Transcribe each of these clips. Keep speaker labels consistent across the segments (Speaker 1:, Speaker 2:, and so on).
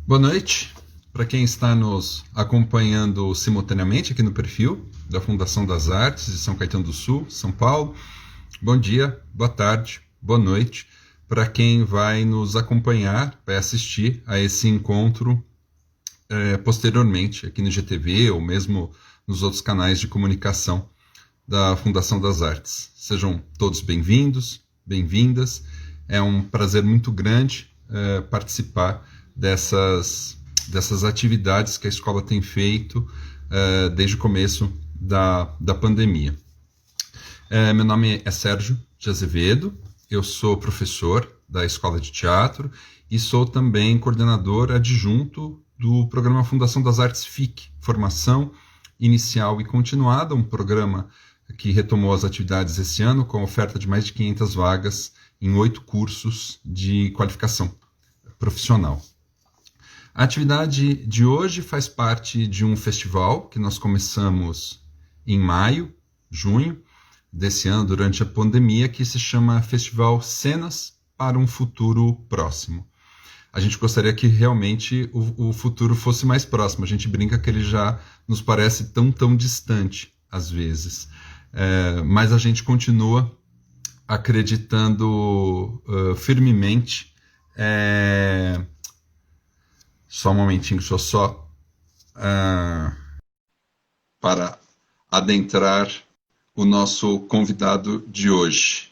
Speaker 1: Boa noite para quem está nos acompanhando simultaneamente aqui no perfil da Fundação das Artes de São Caetano do Sul, São Paulo. Bom dia, boa tarde, boa noite para quem vai nos acompanhar, vai assistir a esse encontro posteriormente aqui no GTV ou mesmo nos outros canais de comunicação da Fundação das Artes. Sejam todos bem-vindos, bem-vindas. É um prazer muito grande participar dessas atividades que a escola tem feito desde o começo da pandemia. Meu nome é Sérgio de Azevedo, eu sou professor da Escola de Teatro e sou também coordenador adjunto do programa Fundação das Artes FIC, Formação Inicial e Continuada, um programa que retomou as atividades esse ano com a oferta de mais de 500 vagas em 8 cursos de qualificação profissional. A atividade de hoje faz parte de um festival que nós começamos em maio, junho desse ano, durante a pandemia, que se chama Festival Cenas para um Futuro Próximo. A gente gostaria que realmente o futuro fosse mais próximo. A gente brinca que ele já nos parece tão distante, às vezes. Mas a gente continua acreditando firmemente. Só um momentinho, deixa eu só para adentrar o nosso convidado de hoje.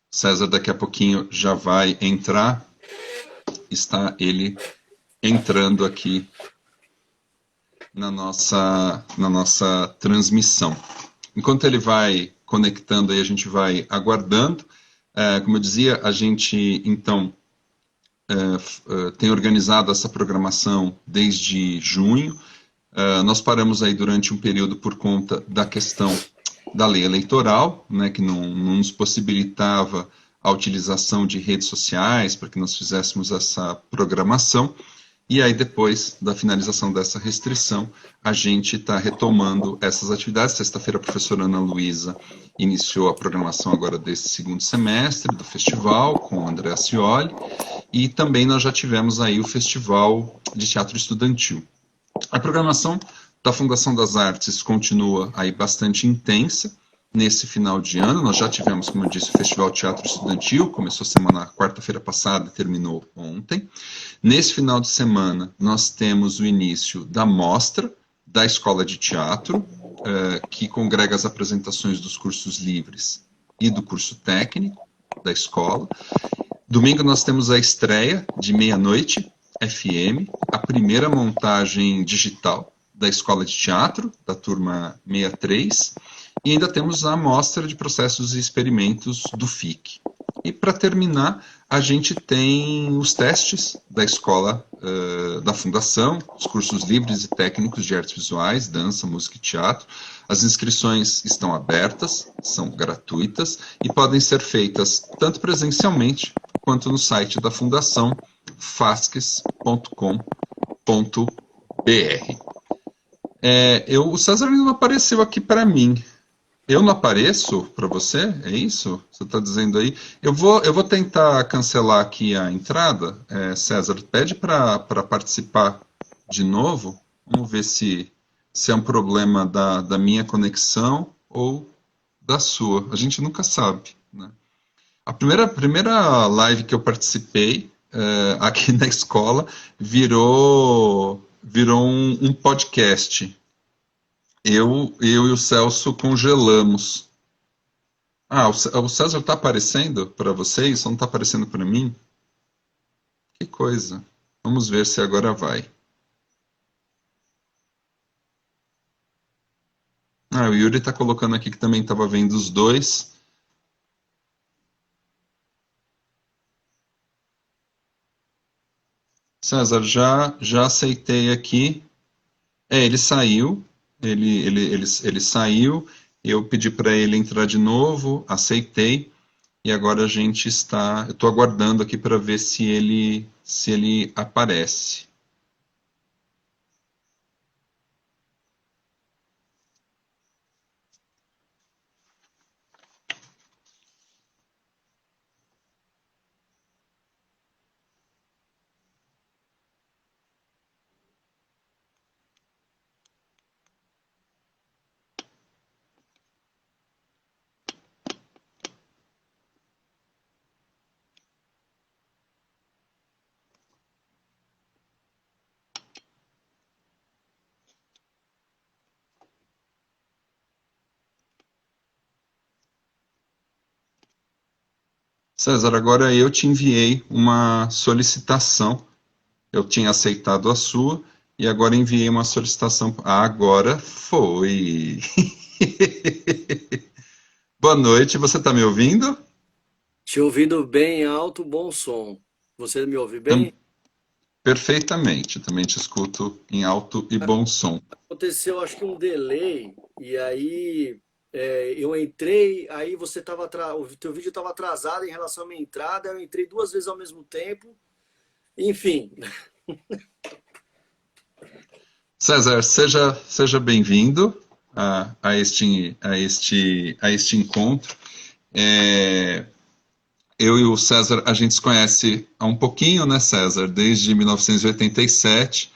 Speaker 1: César daqui a pouquinho já vai entrar. Está ele entrando aqui na nossa transmissão. Enquanto ele vai conectando, aí a gente vai aguardando. Como eu dizia, a gente, então, tem organizado essa programação desde junho. Nós paramos aí durante um período por conta da questão da lei eleitoral, né, que não nos possibilitava a utilização de redes sociais para que nós fizéssemos essa programação. E aí, depois da finalização dessa restrição, a gente está retomando essas atividades. Sexta-feira, a professora Ana Luísa iniciou a programação agora desse segundo semestre do festival, com o André Ascioli, e também nós já tivemos aí o Festival de Teatro Estudantil. A programação da Fundação das Artes continua aí bastante intensa. Nesse final de ano, nós já tivemos, como eu disse, o Festival Teatro Estudantil, começou quarta-feira passada e terminou ontem. Nesse final de semana, nós temos o início da mostra da Escola de Teatro, que congrega as apresentações dos cursos livres e do curso técnico da escola. Domingo nós temos a estreia de Meia-Noite FM, a primeira montagem digital da Escola de Teatro, da turma 63, e ainda temos a amostra de processos e experimentos do FIC. E para terminar, a gente tem os testes da escola da Fundação, os cursos livres e técnicos de artes visuais, dança, música e teatro. As inscrições estão abertas, são gratuitas e podem ser feitas tanto presencialmente quanto no site da Fundação, fasques.com.br. O César ainda não apareceu aqui para mim. Eu não apareço para você? É isso? Você está dizendo aí? Eu vou tentar cancelar aqui a entrada. César, pede para participar de novo. Vamos ver se é um problema da minha conexão ou da sua. A gente nunca sabe, né? A primeira live que eu participei aqui na escola virou um podcast. Eu e o Celso congelamos. O César está aparecendo para vocês? Só não está aparecendo para mim? Que coisa. Vamos ver se agora vai. O Yuri está colocando aqui que também estava vendo os dois. César, já aceitei aqui. Ele saiu. Ele saiu. Eu pedi para ele entrar de novo, aceitei. E agora eu estou aguardando aqui para ver se ele aparece. César, agora eu te enviei uma solicitação. Eu tinha aceitado a sua e agora enviei uma solicitação. Agora foi. Boa noite, você está me ouvindo?
Speaker 2: Te ouvindo bem alto, bom som. Você me ouve
Speaker 1: Tam-
Speaker 2: bem?
Speaker 1: Perfeitamente, também te escuto em alto e bom som.
Speaker 2: Aconteceu, acho que um delay, e aí eu entrei, aí o teu vídeo estava atrasado em relação à minha entrada, eu entrei duas vezes ao mesmo tempo, enfim.
Speaker 1: César, seja bem-vindo a este encontro. É, eu e o César, a gente se conhece há um pouquinho, né, César? Desde 1987,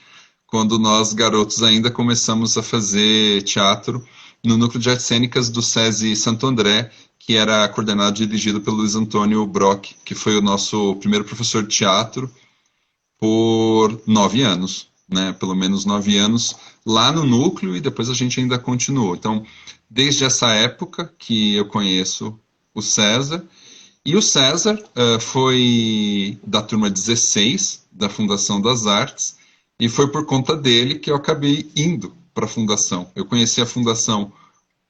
Speaker 1: quando nós, garotos, ainda começamos a fazer teatro no Núcleo de Artes Cênicas do SESI Santo André, que era coordenado e dirigido pelo Luiz Antônio Brock, que foi o nosso primeiro professor de teatro por 9 anos, né? Pelo menos 9 anos lá no núcleo e depois a gente ainda continuou. Então, desde essa época que eu conheço o César, e o César foi da turma 16 da Fundação das Artes, e foi por conta dele que eu acabei indo para a Fundação. Eu conheci a Fundação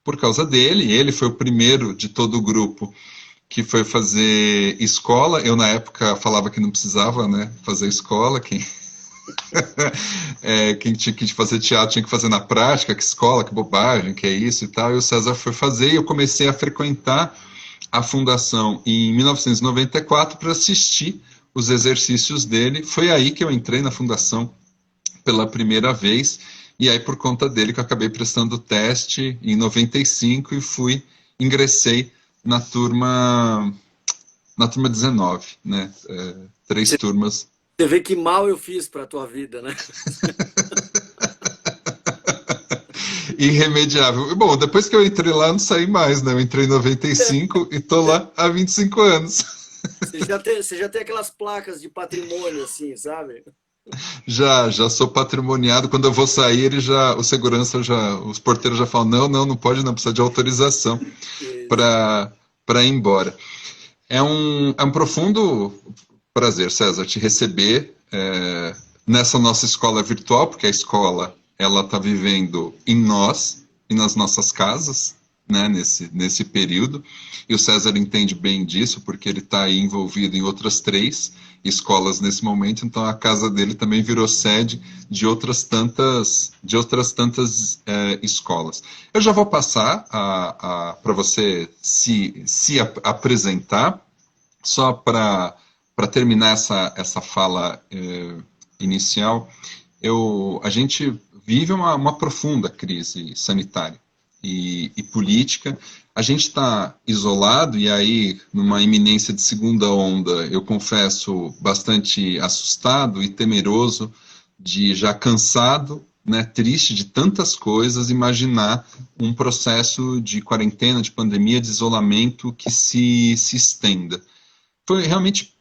Speaker 1: por causa dele, ele foi o primeiro de todo o grupo que foi fazer escola. Eu, na época, falava que não precisava, né, fazer escola, quem tinha que fazer teatro tinha que fazer na prática, que escola, que bobagem, que é isso e tal. E o César foi fazer e eu comecei a frequentar a fundação em 1994 para assistir os exercícios dele. Foi aí que eu entrei na fundação pela primeira vez, e aí por conta dele que eu acabei prestando o teste em 95 e ingressei na turma 19, né? Três
Speaker 2: Você
Speaker 1: turmas.
Speaker 2: você vê que mal eu fiz para a tua vida, né?
Speaker 1: Irremediável. Bom, depois que eu entrei lá, eu não saí mais, né? Eu entrei em 95 e tô lá há 25 anos.
Speaker 2: Você já tem aquelas placas de patrimônio, assim, sabe?
Speaker 1: Já sou patrimoniado. Quando eu vou sair, os porteiros já falam, não pode, não, precisa de autorização
Speaker 2: Isso.
Speaker 1: para ir embora. É um profundo prazer, César, te receber nessa nossa escola virtual, porque a escola ela está vivendo em nós e nas nossas casas, né, nesse período. E o César entende bem disso, porque ele está envolvido em outras 3 escolas nesse momento, então a casa dele também virou sede de outras tantas escolas. Eu já vou passar para você se apresentar, só para terminar essa fala inicial. A gente vive uma profunda crise sanitária e política. A gente está isolado e aí, numa iminência de segunda onda, eu confesso, bastante assustado e temeroso, de já cansado, né, triste de tantas coisas, imaginar um processo de quarentena, de pandemia, de isolamento que se estenda. Foi realmente,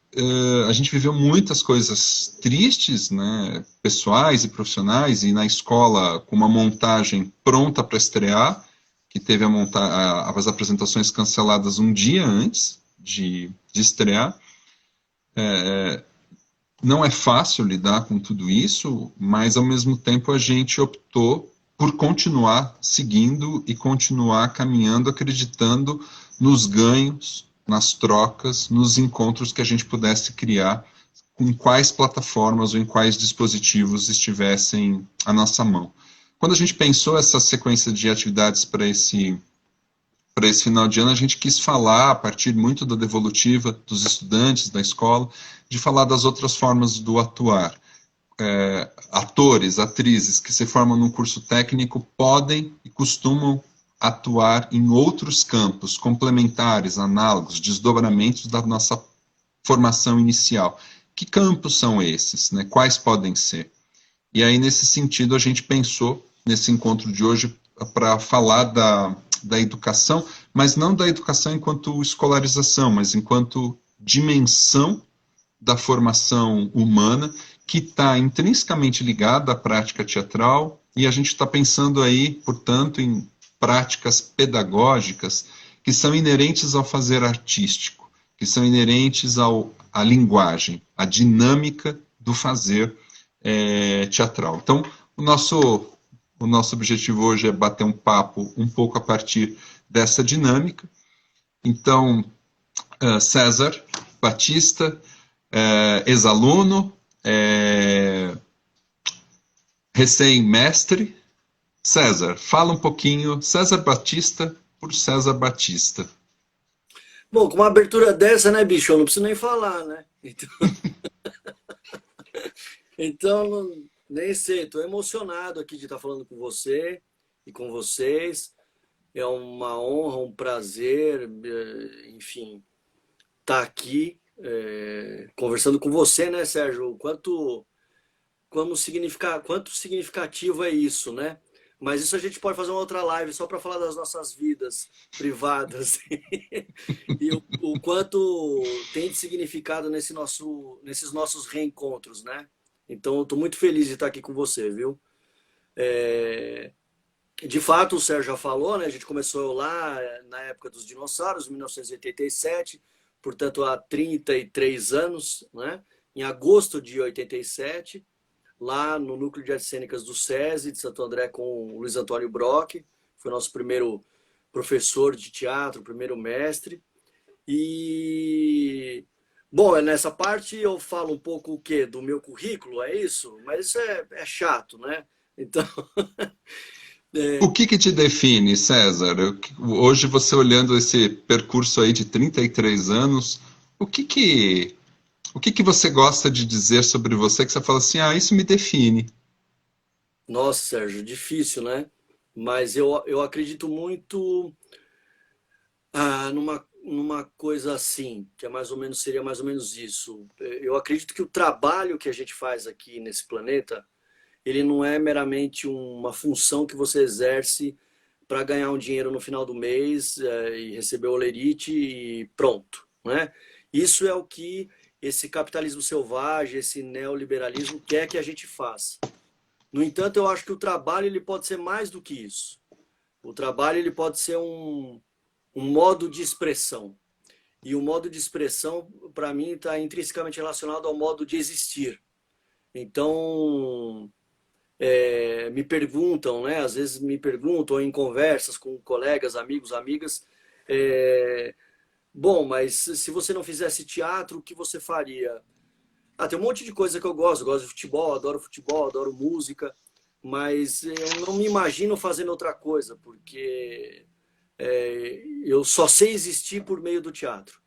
Speaker 1: a gente viveu muitas coisas tristes, né, pessoais e profissionais, e na escola com uma montagem pronta para estrear, que teve as apresentações canceladas um dia antes de estrear. Não é fácil lidar com tudo isso, mas ao mesmo tempo a gente optou por continuar seguindo e continuar caminhando, acreditando nos ganhos, nas trocas, nos encontros que a gente pudesse criar, com quais plataformas ou em quais dispositivos estivessem à nossa mão. Quando a gente pensou essa sequência de atividades para esse final de ano, a gente quis falar, a partir muito da devolutiva dos estudantes da escola, de falar das outras formas do atuar. Atores, atrizes que se formam num curso técnico podem e costumam atuar em outros campos complementares, análogos, desdobramentos da nossa formação inicial. Que campos são esses? Né? Quais podem ser? E aí, nesse sentido, a gente pensou, nesse encontro de hoje, para falar da educação, mas não da educação enquanto escolarização, mas enquanto dimensão da formação humana, que está intrinsecamente ligada à prática teatral, e a gente está pensando aí, portanto, em práticas pedagógicas que são inerentes ao fazer artístico, que são inerentes à linguagem, à dinâmica do fazer teatral. Então, o nosso objetivo hoje é bater um papo um pouco a partir dessa dinâmica. Então, César Batista, ex-aluno, recém-mestre. César, fala um pouquinho, César Batista por César Batista.
Speaker 2: Bom, com uma abertura dessa, né, bicho, eu não preciso nem falar, né? Então nem sei, estou emocionado aqui de estar falando com você e com vocês. É uma honra, um prazer, enfim, estar aqui conversando com você, né, Sérgio? Quanto significativo é isso, né? Mas isso a gente pode fazer uma outra live só para falar das nossas vidas privadas e o quanto tem de significado nesses nossos reencontros, né? Então, eu estou muito feliz de estar aqui com você, viu? De fato, o Sérgio já falou, né? A gente começou lá na época dos dinossauros, 1987, portanto, há 33 anos, né? Em agosto de 87, lá no Núcleo de Artes Cênicas do SESI, de Santo André, com o Luiz Antônio Brock, foi nosso primeiro professor de teatro, primeiro mestre. E, bom, nessa parte eu falo um pouco o quê? Do meu currículo, é isso? Mas isso é chato, né? Então...
Speaker 1: O que te define, César? Hoje você olhando esse percurso aí de 33 anos, o que você gosta de dizer sobre você que você fala assim, isso me define?
Speaker 2: Nossa, Sérgio, difícil, né? Mas eu acredito muito numa coisa assim, que seria mais ou menos isso. Eu acredito que o trabalho que a gente faz aqui nesse planeta, ele não é meramente uma função que você exerce para ganhar um dinheiro no final do mês e receber o olerite e pronto, né? Isso é o que esse capitalismo selvagem, esse neoliberalismo quer que a gente faça. No entanto, eu acho que o trabalho ele pode ser mais do que isso. O trabalho ele pode ser um modo de expressão. E o modo de expressão, para mim, está intrinsecamente relacionado ao modo de existir. Então, me perguntam, né? Às vezes me perguntam em conversas com colegas, amigos, amigas, bom, mas se você não fizesse teatro, o que você faria? Tem um monte de coisa que eu gosto de futebol, adoro música, mas eu não me imagino fazendo outra coisa, porque eu só sei existir por meio do teatro.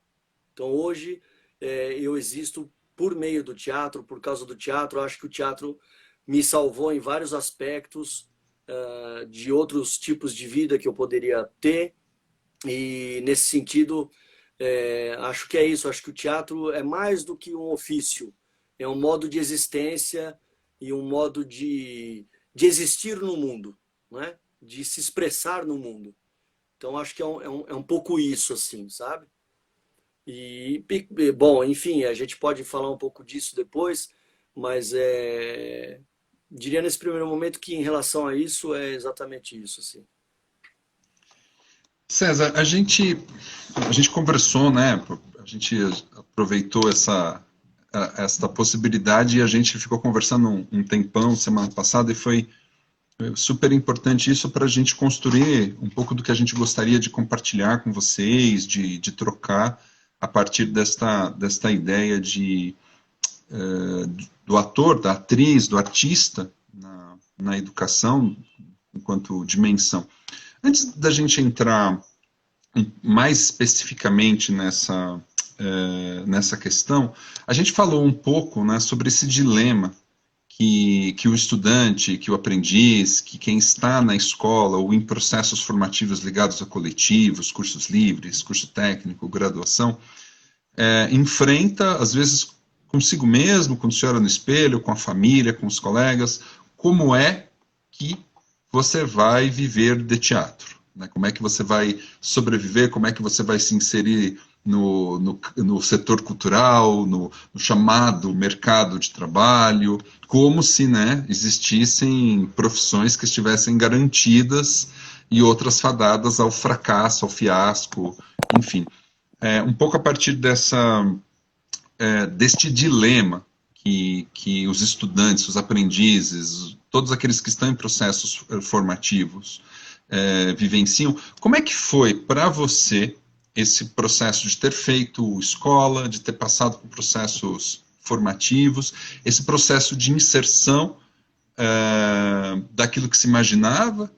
Speaker 2: Então hoje eu existo por meio do teatro, por causa do teatro. Eu acho que o teatro me salvou em vários aspectos de outros tipos de vida que eu poderia ter, e nesse sentido acho que é isso. Acho que o teatro é mais do que um ofício, é um modo de existência e um modo de existir no mundo, né? De se expressar no mundo. Então acho que é um pouco isso, assim, sabe? E, bom, enfim, a gente pode falar um pouco disso depois, mas diria nesse primeiro momento que em relação a isso é exatamente isso, assim.
Speaker 1: César, a gente conversou, né? A gente aproveitou esta possibilidade e a gente ficou conversando um tempão semana passada, e foi super importante isso para a gente construir um pouco do que a gente gostaria de compartilhar com vocês, de trocar a partir desta ideia do ator, da atriz, do artista na educação enquanto dimensão. Antes da gente entrar mais especificamente nessa questão, a gente falou um pouco, né, sobre esse dilema que o estudante, que o aprendiz, que quem está na escola ou em processos formativos ligados a coletivos, cursos livres, curso técnico, graduação, enfrenta, às vezes, consigo mesmo, quando se olha no espelho, com a família, com os colegas, como é que você vai viver de teatro, né? Como é que você vai sobreviver, como é que você vai se inserir no setor cultural, no chamado mercado de trabalho, como se, né, existissem profissões que estivessem garantidas e outras fadadas ao fracasso, ao fiasco, enfim. um pouco a partir deste dilema que os estudantes, os aprendizes, todos aqueles que estão em processos formativos vivenciam. Como é que foi para você esse processo de ter feito escola, de ter passado por processos formativos, esse processo de inserção daquilo que se imaginava,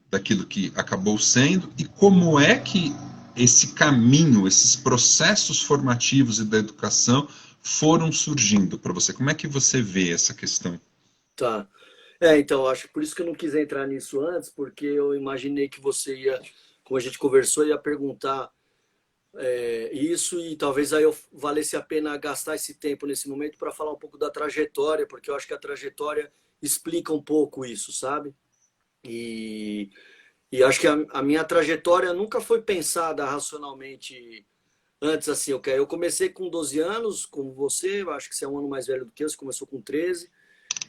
Speaker 1: daquilo que acabou sendo, e como é que esse caminho, esses processos formativos e da educação foram surgindo para você? Como é que você vê essa questão?
Speaker 2: Tá. Então, acho que por isso que eu não quis entrar nisso antes, porque eu imaginei que você ia, como a gente conversou, ia perguntar isso e talvez aí eu valesse a pena gastar esse tempo nesse momento para falar um pouco da trajetória, porque eu acho que a trajetória explica um pouco isso, sabe? E, e acho que a minha trajetória nunca foi pensada racionalmente antes, assim. Eu comecei com 12 anos, como você, eu acho que você é um ano mais velho do que eu, você começou com 13,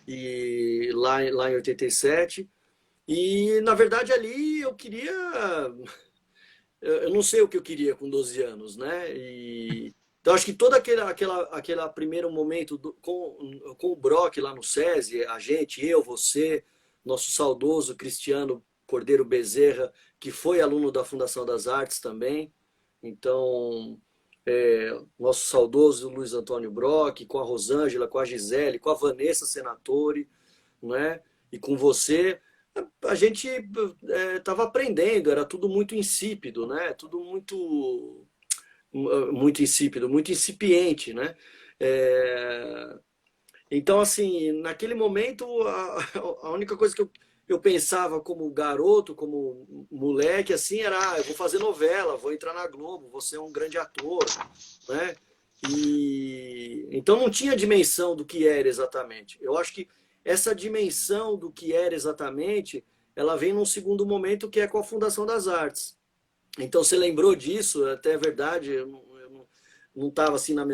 Speaker 2: e lá em 87. E, na verdade, ali eu queria. Eu não sei o que eu queria com 12 anos, né? Então, acho que todo aquele primeiro momento com o Brock lá no SESI, a gente, eu, você, nosso saudoso Cristiano Cordeiro Bezerra, que foi aluno da Fundação das Artes também. Então, nosso saudoso Luiz Antônio Brock, com a Rosângela, com a Gisele, com a Vanessa Senatore, né? E com você, a gente estava aprendendo, era tudo muito insípido, né? Tudo muito insípido, muito incipiente, né? É, então, assim, naquele momento, a única coisa que eu pensava como garoto, como moleque, assim, era, eu vou fazer novela, vou entrar na Globo, vou ser um grande ator, né? E então não tinha dimensão do que era exatamente. Eu acho que essa dimensão do que era exatamente, ela vem num segundo momento que é com a Fundação das Artes. Então você lembrou disso, até é verdade, eu não estava assim na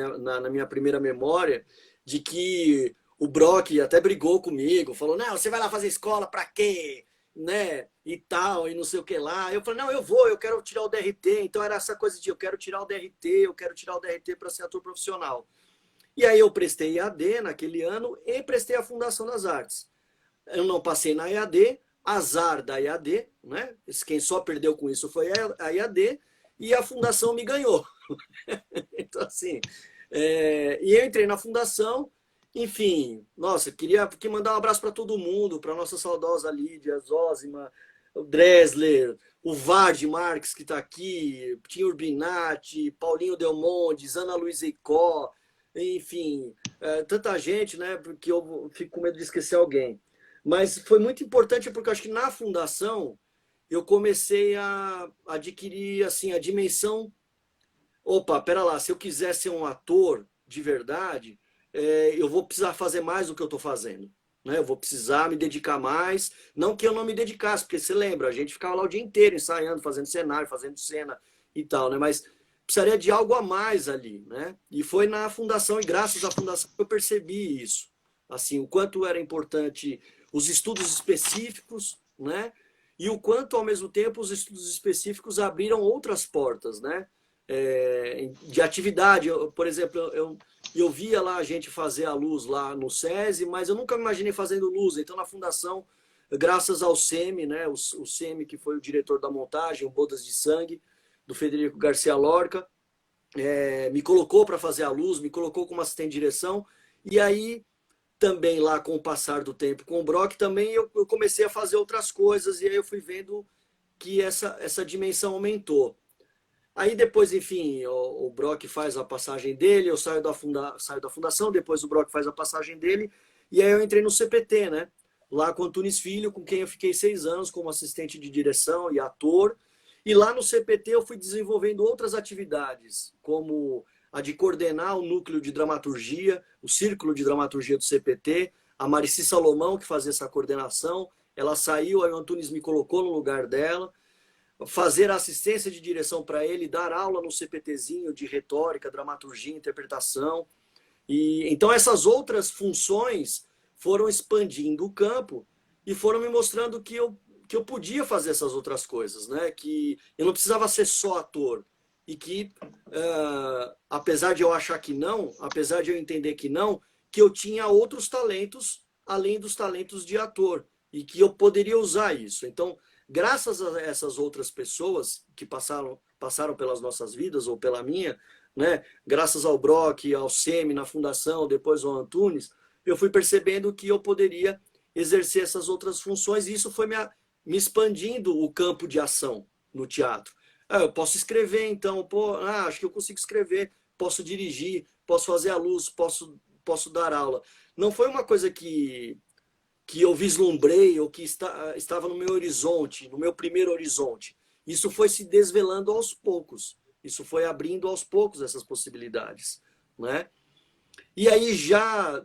Speaker 2: minha primeira memória, de que o Brock até brigou comigo, falou, não, você vai lá fazer escola para quê? Né? E tal, e não sei o que lá. Eu falei, não, eu quero tirar o DRT. Então era essa coisa de eu quero tirar o DRT, eu quero tirar o DRT para ser ator profissional. E aí eu prestei EAD naquele ano e prestei a Fundação das Artes. Eu não passei na EAD, azar da EAD, né? Quem só perdeu com isso foi a EAD, e a fundação me ganhou. Então, assim, e eu entrei na fundação, enfim, nossa, queria mandar um abraço para todo mundo, para nossa saudosa Lídia, Zózima, o Dressler, o Vard Marques, que está aqui, Tim Urbinati, Paulinho Delmontes, Ana Luísa Icó, enfim, tanta gente, né? Porque eu fico com medo de esquecer alguém. Mas foi muito importante porque eu acho que na fundação eu comecei a adquirir assim a dimensão. Opa, pera lá, se eu quiser ser um ator de verdade, eu vou precisar fazer mais do que eu estou fazendo. Né? Eu vou precisar me dedicar mais. Não que eu não me dedicasse, porque você lembra, a gente ficava lá o dia inteiro ensaiando, fazendo cenário, fazendo cena e tal, né? Mas precisaria de algo a mais ali, né? E foi na fundação, e graças à fundação eu percebi isso. Assim, o quanto era importante os estudos específicos, né? E o quanto, ao mesmo tempo, os estudos específicos abriram outras portas, né? De atividade. Por exemplo, eu via lá a gente fazer a luz lá no SESI, mas eu nunca me imaginei fazendo luz. Então, na fundação, graças ao SEMI, né, o SEMI, que foi o diretor da montagem, o Bodas de Sangue, do Federico Garcia Lorca, me colocou para fazer a luz, me colocou como assistente de direção, e aí também lá com o passar do tempo com o Brock, também eu comecei a fazer outras coisas, e aí eu fui vendo que essa dimensão aumentou. Aí depois, enfim, o Brock faz a passagem dele, eu saio da fundação, depois o Brock faz a passagem dele, e aí eu entrei no CPT, né? Lá com o Antunes Filho, com quem eu fiquei 6 anos como assistente de direção e ator. E lá no CPT eu fui desenvolvendo outras atividades, como a de coordenar o núcleo de dramaturgia, o círculo de dramaturgia do CPT, a Marici Salomão, que fazia essa coordenação, ela saiu, aí o Antunes me colocou no lugar dela, fazer assistência de direção para ele, dar aula no CPTzinho de retórica, dramaturgia, interpretação. E então essas outras funções foram expandindo o campo e foram me mostrando que eu podia fazer essas outras coisas, né? Que eu não precisava ser só ator. e que, apesar de eu achar que não, apesar de eu entender que não, que eu tinha outros talentos além dos talentos de ator e que eu poderia usar isso. Então, graças a essas outras pessoas que passaram pelas nossas vidas ou pela minha, né? Graças ao Brock, ao Semi na fundação, depois ao Antunes, eu fui percebendo que eu poderia exercer essas outras funções e isso foi me expandindo o campo de ação no teatro. Eu posso escrever, então, acho que eu consigo escrever, posso dirigir, posso fazer a luz, posso dar aula. Não foi uma coisa que eu vislumbrei ou que estava no meu horizonte, no meu primeiro horizonte. Isso foi se desvelando aos poucos. Isso foi abrindo aos poucos essas possibilidades, né? E aí já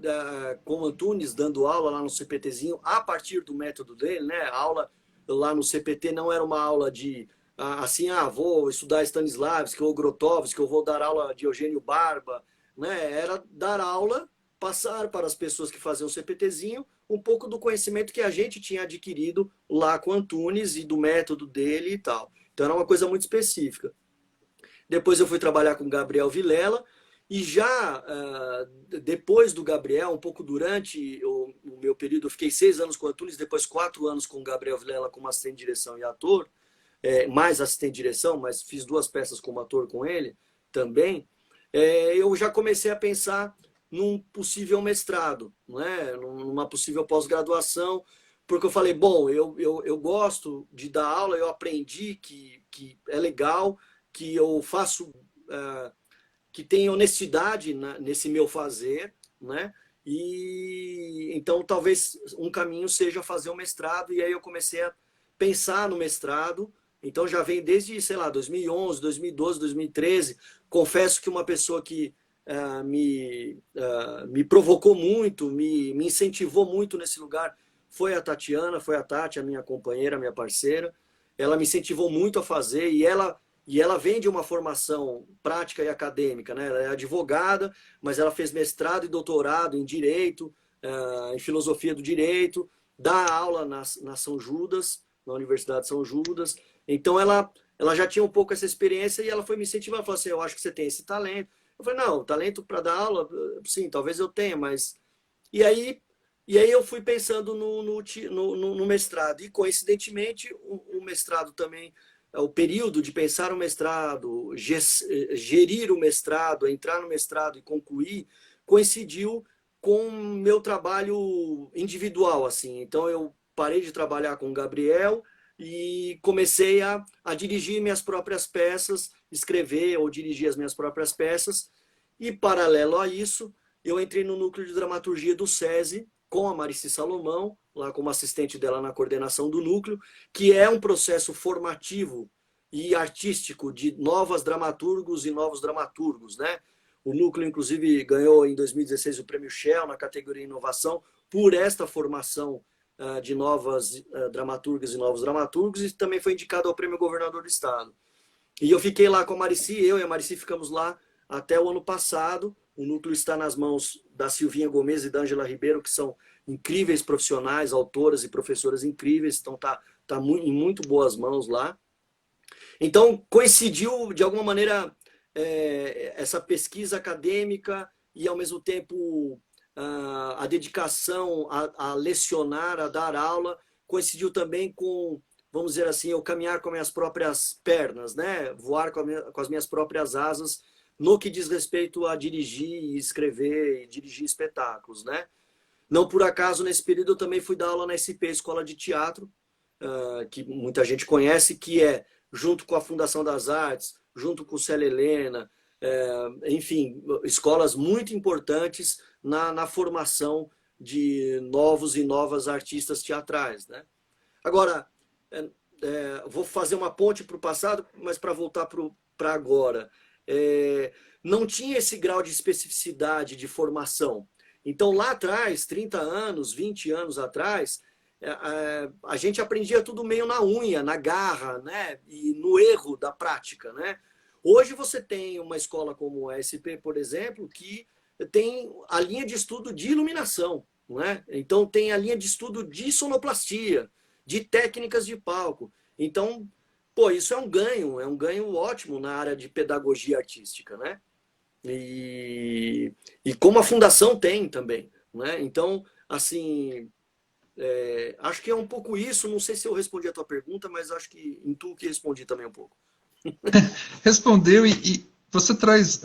Speaker 2: com o Antunes dando aula lá no CPTzinho, a partir do método dele, né? A aula lá no CPT não era uma aula de assim, vou estudar Stanislavski ou Grotowski, eu vou dar aula de Eugênio Barba, né? Era dar aula, passar para as pessoas que faziam o CPTzinho um pouco do conhecimento que a gente tinha adquirido lá com o Antunes e do método dele e tal. Então era uma coisa muito específica. Depois eu fui trabalhar com o Gabriel Vilela e já depois do Gabriel, um pouco durante o meu período, eu fiquei 6 anos com o Antunes, depois 4 anos com o Gabriel Vilela como assistente de direção e ator, mais assistente de direção, mas fiz 2 peças como ator com ele também. Eu já comecei a pensar num possível mestrado, né? Numa possível pós-graduação, porque eu falei, bom, eu gosto de dar aula, eu aprendi que é legal, que eu faço, que tem honestidade nesse meu fazer, né? E então talvez um caminho seja fazer um mestrado, e aí eu comecei a pensar no mestrado. Então já vem desde, sei lá, 2011, 2012, 2013. Confesso que uma pessoa que me provocou muito, me incentivou muito nesse lugar foi a Tatiana, foi a Tati, a minha companheira, a minha parceira. Ela me incentivou muito a fazer e ela vem de uma formação prática e acadêmica, né? Ela é advogada, mas ela fez mestrado e doutorado em Direito, em Filosofia do Direito, dá aula na São Judas, na Universidade de São Judas. Então, ela já tinha um pouco essa experiência e ela foi me incentivando. Ela falou assim, eu acho que você tem esse talento. Eu falei, não, talento para dar aula, sim, talvez eu tenha, mas... E aí eu fui pensando no mestrado. E, coincidentemente, o mestrado também, o período de pensar o mestrado, gerir o mestrado, entrar no mestrado e concluir, coincidiu com o meu trabalho individual, assim. Então, eu parei de trabalhar com o Gabriel e comecei a dirigir minhas próprias peças, escrever ou dirigir as minhas próprias peças. E, paralelo a isso, eu entrei no núcleo de dramaturgia do SESI, com a Marici Salomão, lá como assistente dela na coordenação do núcleo, que é um processo formativo e artístico de novas dramaturgos e novos dramaturgos, né? O núcleo, inclusive, ganhou em 2016 o Prêmio Shell na categoria Inovação por esta formação de novas dramaturgas e novos dramaturgos e também foi indicado ao Prêmio Governador do Estado. E eu fiquei lá com a Marici, eu e a Marici ficamos lá até o ano passado. O núcleo está nas mãos da Silvinha Gomes e da Ângela Ribeiro, que são incríveis profissionais, autoras e professoras incríveis, então tá em muito boas mãos lá. Então coincidiu, de alguma maneira, essa pesquisa acadêmica e, ao mesmo tempo, a dedicação a lecionar, a dar aula, coincidiu também com, vamos dizer assim, eu caminhar com as minhas próprias pernas, né? Voar com as minhas próprias asas, no que diz respeito a dirigir, escrever e dirigir espetáculos, né? Não por acaso, nesse período, eu também fui dar aula na SP, Escola de Teatro, que muita gente conhece, que é, junto com a Fundação das Artes, junto com o Célia Helena, enfim, escolas muito importantes na formação de novos e novas artistas teatrais, né? Agora, vou fazer uma ponte para o passado, mas para voltar para agora. Não tinha esse grau de especificidade de formação. Então, lá atrás, 30 anos, 20 anos atrás, a gente aprendia tudo meio na unha, na garra, né? E no erro da prática, né? Hoje você tem uma escola como a SP, por exemplo, que tem a linha de estudo de iluminação, né? Então tem a linha de estudo de sonoplastia, de técnicas de palco. Então pô, isso é um ganho ótimo na área de pedagogia artística, né? E, e como a fundação tem também, né? Então, assim, acho que é um pouco isso. Não sei se eu respondi a tua pergunta, mas acho que intuo que respondi também um pouco.
Speaker 1: Respondeu e você traz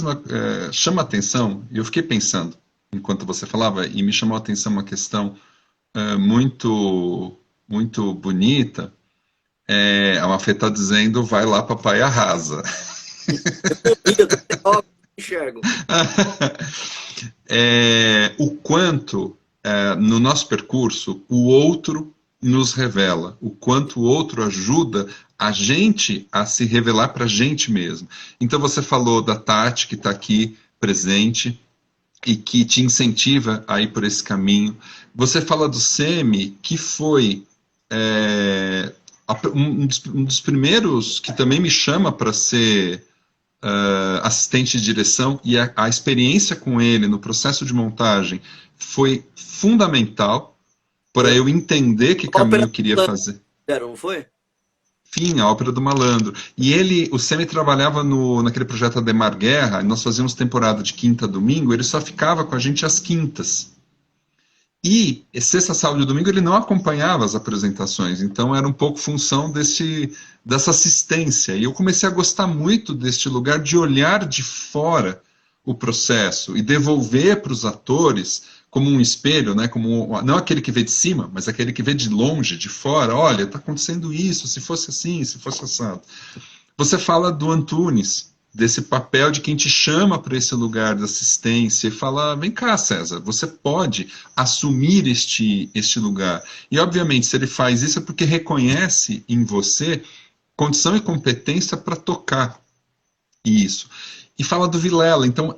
Speaker 1: uma, chama atenção, e eu fiquei pensando enquanto você falava, e me chamou a atenção uma questão muito, muito bonita. A Mafê está dizendo, vai lá, papai arrasa.
Speaker 2: Eu também enxergo.
Speaker 1: O quanto, no nosso percurso, o outro nos revela, o quanto o outro ajuda a gente a se revelar para a gente mesmo. Então você falou da Tati, que está aqui presente e que te incentiva a ir por esse caminho. Você fala do Semi, que foi um dos primeiros que também me chama para ser assistente de direção, e a experiência com ele no processo de montagem foi fundamental para
Speaker 2: Foi
Speaker 1: eu entender que
Speaker 2: a ópera
Speaker 1: caminho eu queria fazer.
Speaker 2: não foi?
Speaker 1: Fim, a Ópera do Malandro. E o Semi trabalhava naquele projeto Ademar Guerra, nós fazíamos temporada de quinta a domingo, ele só ficava com a gente às quintas. E sexta, sábado e domingo ele não acompanhava as apresentações, então era um pouco função dessa assistência. E eu comecei a gostar muito deste lugar de olhar de fora o processo e devolver para os atores como um espelho, né? Como, não aquele que vê de cima, mas aquele que vê de longe, de fora. Olha, está acontecendo isso, se fosse assim, se fosse assado. Você fala do Antunes, desse papel de quem te chama para esse lugar de assistência e fala, vem cá, César, você pode assumir este lugar. E, obviamente, se ele faz isso é porque reconhece em você condição e competência para tocar isso. E fala do Vilela. Então,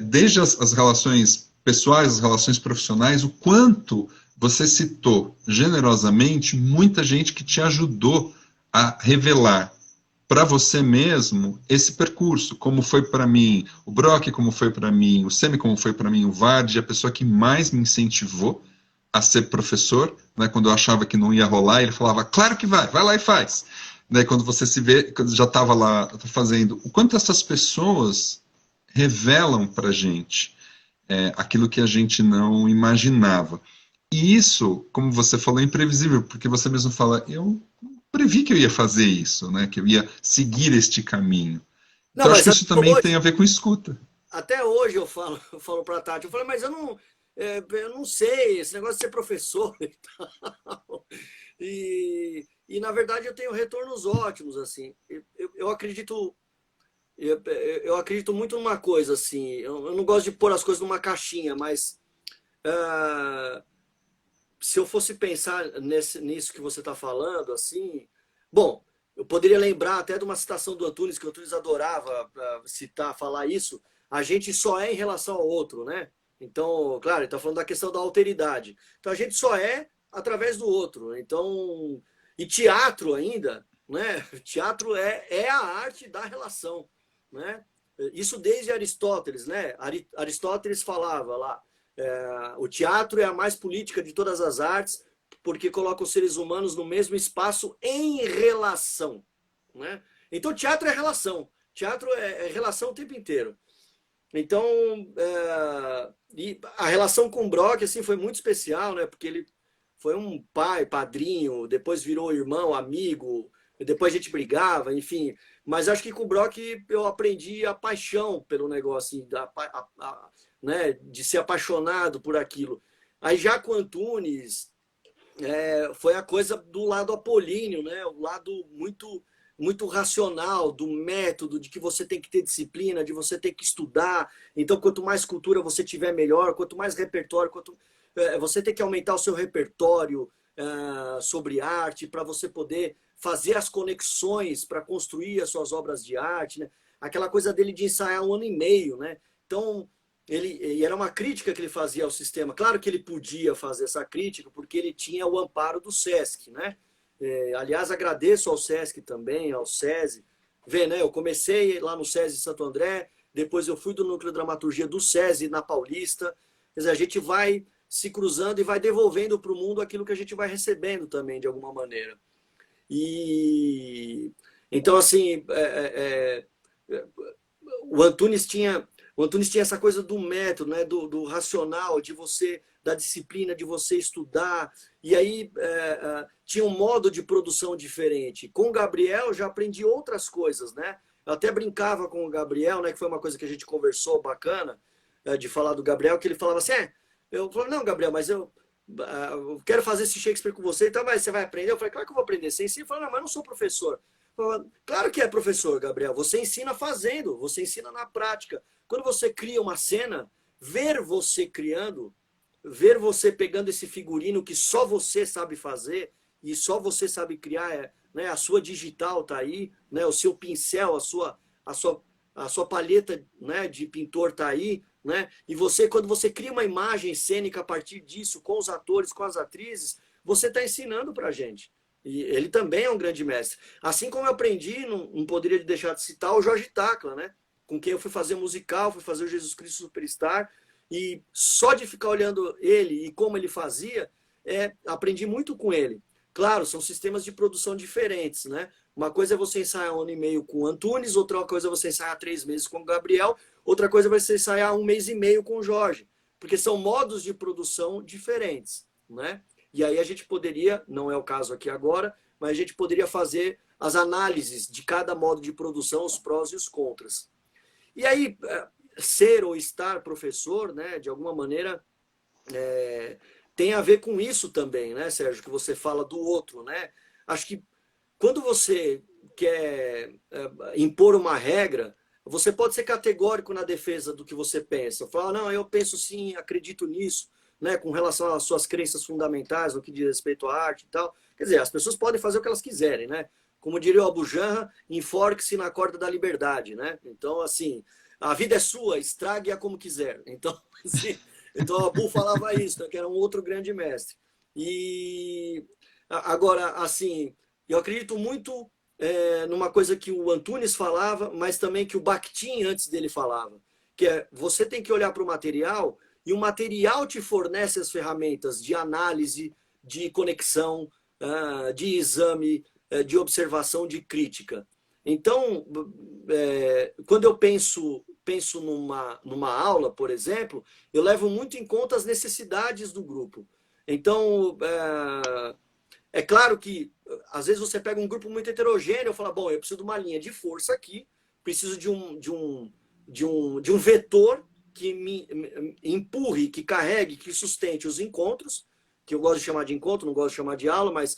Speaker 1: desde as relações pessoais, as relações profissionais, o quanto você citou generosamente muita gente que te ajudou a revelar para você mesmo esse percurso, como foi para mim o Brock, como foi para mim o Semi, como foi para mim o Vard, a pessoa que mais me incentivou a ser professor, né, quando eu achava que não ia rolar, ele falava, claro que vai lá e faz. Daí quando você se vê, quando já estava lá fazendo, o quanto essas pessoas revelam para a gente aquilo que a gente não imaginava. E isso, como você falou, é imprevisível, porque você mesmo fala, eu previ que eu ia fazer isso, né? Que eu ia seguir este caminho.
Speaker 2: Não,
Speaker 1: Então, acho
Speaker 2: mas
Speaker 1: que isso também tem a ver com escuta.
Speaker 2: até hoje eu falo para a Tati, eu falei, mas eu não sei, esse negócio de ser professor e tal. Na verdade eu tenho retornos ótimos, assim. Eu acredito, eu acredito muito numa coisa, assim. Eu não gosto de pôr as coisas numa caixinha, mas ah, se eu fosse pensar nisso que você está falando, assim, bom, eu poderia lembrar até de uma citação do Antunes, que o Antunes adorava citar, falar isso, a gente só é em relação ao outro, né? Então, claro, ele está falando da questão da alteridade. Então, a gente só é através do outro. Então, e teatro ainda, né? Teatro é a arte da relação, né? Isso desde Aristóteles, né? Aristóteles falava lá, o teatro é a mais política de todas as artes, porque coloca os seres humanos no mesmo espaço em relação, né? Então, teatro é relação. Teatro é relação o tempo inteiro. Então, e a relação com o Brock assim, foi muito especial, né? Porque ele foi um pai, padrinho, depois virou irmão, amigo, depois a gente brigava, enfim. Mas acho que com o Brock eu aprendi a paixão pelo negócio, assim, né? De ser apaixonado por aquilo. Aí já com o Antunes, foi a coisa do lado apolíneo, né? O lado muito racional do método, de que você tem que ter disciplina, de você ter que estudar. Então, quanto mais cultura você tiver, melhor. Quanto mais repertório, você tem que aumentar o seu repertório sobre arte para você poder fazer as conexões para construir as suas obras de arte, né? Aquela coisa dele de ensaiar 1 ano e meio, né? Então, e era uma crítica que ele fazia ao sistema. Claro que ele podia fazer essa crítica porque ele tinha o amparo do SESC, né? Aliás, agradeço ao SESC também, ao SESI. Vê, né? Eu comecei lá no SESI Santo André, depois eu fui do Núcleo de Dramaturgia do SESI na Paulista. Quer dizer, a gente vai se cruzando e vai devolvendo para o mundo aquilo que a gente vai recebendo também, de alguma maneira. E então, assim, o Antunes tinha, o Antunes tinha essa coisa do método, né, do racional, de você, da disciplina, de você estudar. E aí tinha um modo de produção diferente. Com o Gabriel já aprendi outras coisas, né? Eu até brincava com o Gabriel, né, que foi uma coisa que a gente conversou bacana, de falar do Gabriel, que ele falava assim, eu falei, não, Gabriel, mas eu quero fazer esse Shakespeare com você, então, mas você vai aprender? Eu falei, claro que eu vou aprender. Você ensina? Ele falou, não, mas eu não sou professor. Claro que é, professor Gabriel. Você ensina fazendo, você ensina na prática. Quando você cria uma cena, ver você criando, ver você pegando esse figurino que só você sabe fazer e só você sabe criar, né, a sua digital tá aí, né, o seu pincel, a sua palheta, né, de pintor tá aí, né? E você, quando você cria uma imagem cênica a partir disso, com os atores, com as atrizes, você está ensinando para a gente. E ele também é um grande mestre. Assim como eu aprendi, não poderia deixar de citar o Jorge Tacla, né? Com quem eu fui fazer musical, fui fazer o Jesus Cristo Superstar, e só de ficar olhando ele e como ele fazia, aprendi muito com ele. Claro, são sistemas de produção diferentes, né? Uma coisa é você ensaiar 1 ano e meio com o Antunes, outra coisa é você ensaiar 3 meses com o Gabriel, outra coisa vai ser ensaiar 1 mês e meio com o Jorge, porque são modos de produção diferentes, né? E aí a gente poderia, não é o caso aqui agora, mas a gente poderia fazer as análises de cada modo de produção, os prós e os contras. E aí, ser ou estar professor, né, de alguma maneira, tem a ver com isso também, né, Sérgio, que você fala do outro, né? Acho que quando você quer impor uma regra, você pode ser categórico na defesa do que você pensa. Falar, não, eu penso sim, acredito nisso, né, com relação às suas crenças fundamentais, no que diz respeito à arte e tal. Quer dizer, as pessoas podem fazer o que elas quiserem, né? Como diria o Abu Janra, enforque-se na corda da liberdade, né? Então, assim, a vida é sua, estrague-a como quiser. Então, assim, então o Abu falava isso, né, que era um outro grande mestre. E agora, assim, eu acredito muito numa coisa que o Antunes falava, mas também que o Bakhtin antes dele falava, que é você tem que olhar para o material e o material te fornece as ferramentas de análise, de conexão, de exame, de observação, de crítica. Então, quando eu penso numa aula, por exemplo, eu levo muito em conta as necessidades do grupo. Então, é claro que, às vezes, você pega um grupo muito heterogêneo e fala, bom, eu preciso de uma linha de força aqui, preciso de um vetor que me empurre, que carregue, que sustente os encontros, que eu gosto de chamar de encontro, não gosto de chamar de aula, mas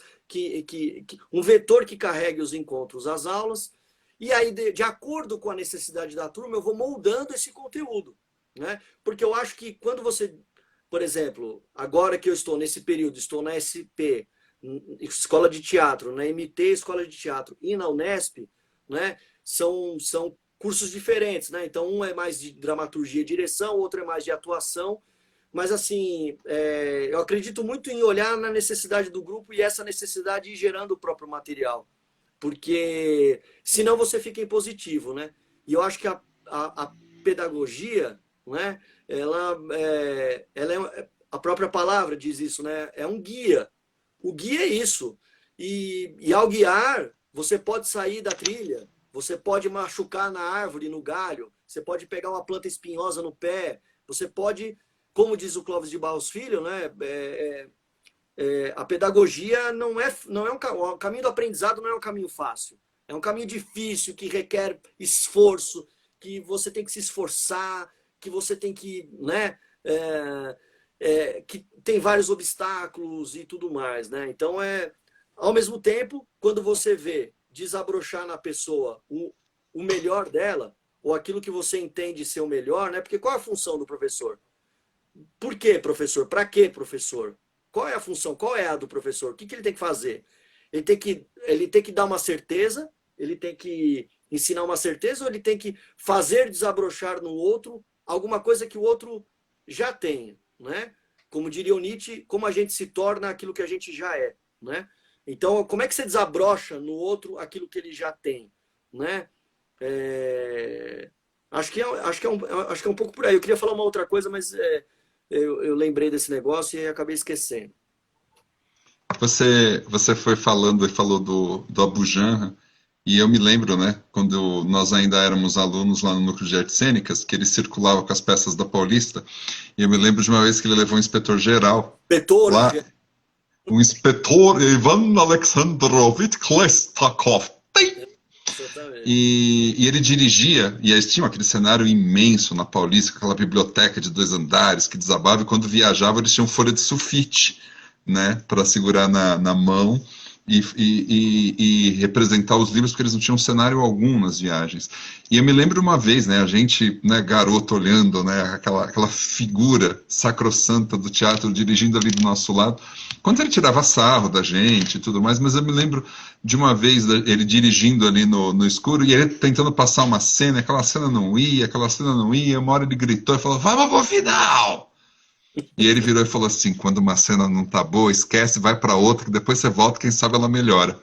Speaker 2: um vetor que carregue os encontros, as aulas, e aí, de acordo com a necessidade da turma, eu vou moldando esse conteúdo, né? Porque eu acho que quando você, por exemplo, agora que eu estou nesse período, estou na SP, escola de teatro, na MT, escola de teatro, e na Unesp, né? São cursos diferentes, né? Então, um é mais de dramaturgia e direção, o outro é mais de atuação. Mas, assim, eu acredito muito em olhar na necessidade do grupo e essa necessidade ir gerando o próprio material. Porque senão você fica impositivo, né? E eu acho que a pedagogia, né? A própria palavra diz isso, né? É um guia. O guia é isso. E ao guiar, você pode sair da trilha, você pode machucar na árvore, no galho, você pode pegar uma planta espinhosa no pé, você pode, como diz o Clóvis de Barros Filho, né? A pedagogia não é o caminho do aprendizado não é um caminho fácil. É um caminho difícil, que requer esforço, que você tem que se esforçar, que você tem que, né? Que tem vários obstáculos e tudo mais, né? Então, ao mesmo tempo, quando você vê desabrochar na pessoa o melhor dela, ou aquilo que você entende ser o melhor, né? Porque qual é a função do professor? Por que, professor? Para que, professor? Qual é a função? Qual é a do professor? O que ele tem que fazer? Ele tem que dar uma certeza, ele tem que ensinar uma certeza, ou ele tem que fazer desabrochar no outro alguma coisa que o outro já tem, né? Como diria o Nietzsche, como a gente se torna aquilo que a gente já é, né? Então, como é que você desabrocha no outro aquilo que ele já tem, né? Acho que é um pouco por aí. Eu queria falar uma outra coisa, mas eu lembrei desse negócio e acabei esquecendo.
Speaker 1: Você foi falando e falou do Abu Janra, e eu me lembro, né, quando nós ainda éramos alunos lá no Núcleo de Artes Cênicas, que ele circulava com as peças da Paulista, e eu me lembro de uma vez que ele levou um inspetor-geral
Speaker 2: Inspetor,
Speaker 1: lá, o inspetor Ivan Alexandrovich Klestakov.
Speaker 2: exatamente.
Speaker 1: E ele dirigia, e eles tinham aquele cenário imenso na Paulista, com aquela biblioteca de 2 andares que desabava, e quando viajavam eles tinham folha de sulfite, né, para segurar na mão e representar os livros, porque eles não tinham cenário algum nas viagens. E eu me lembro uma vez, né, a gente, né, garoto, olhando, né, aquela figura sacrossanta do teatro dirigindo ali do nosso lado, quando ele tirava sarro da gente e tudo mais, mas eu me lembro de uma vez ele dirigindo ali no escuro e ele tentando passar uma cena, aquela cena não ia, uma hora ele gritou e falou, vamos pro final! E ele virou e falou assim, quando uma cena não tá boa, esquece, vai para outra, que depois você volta, quem sabe ela melhora.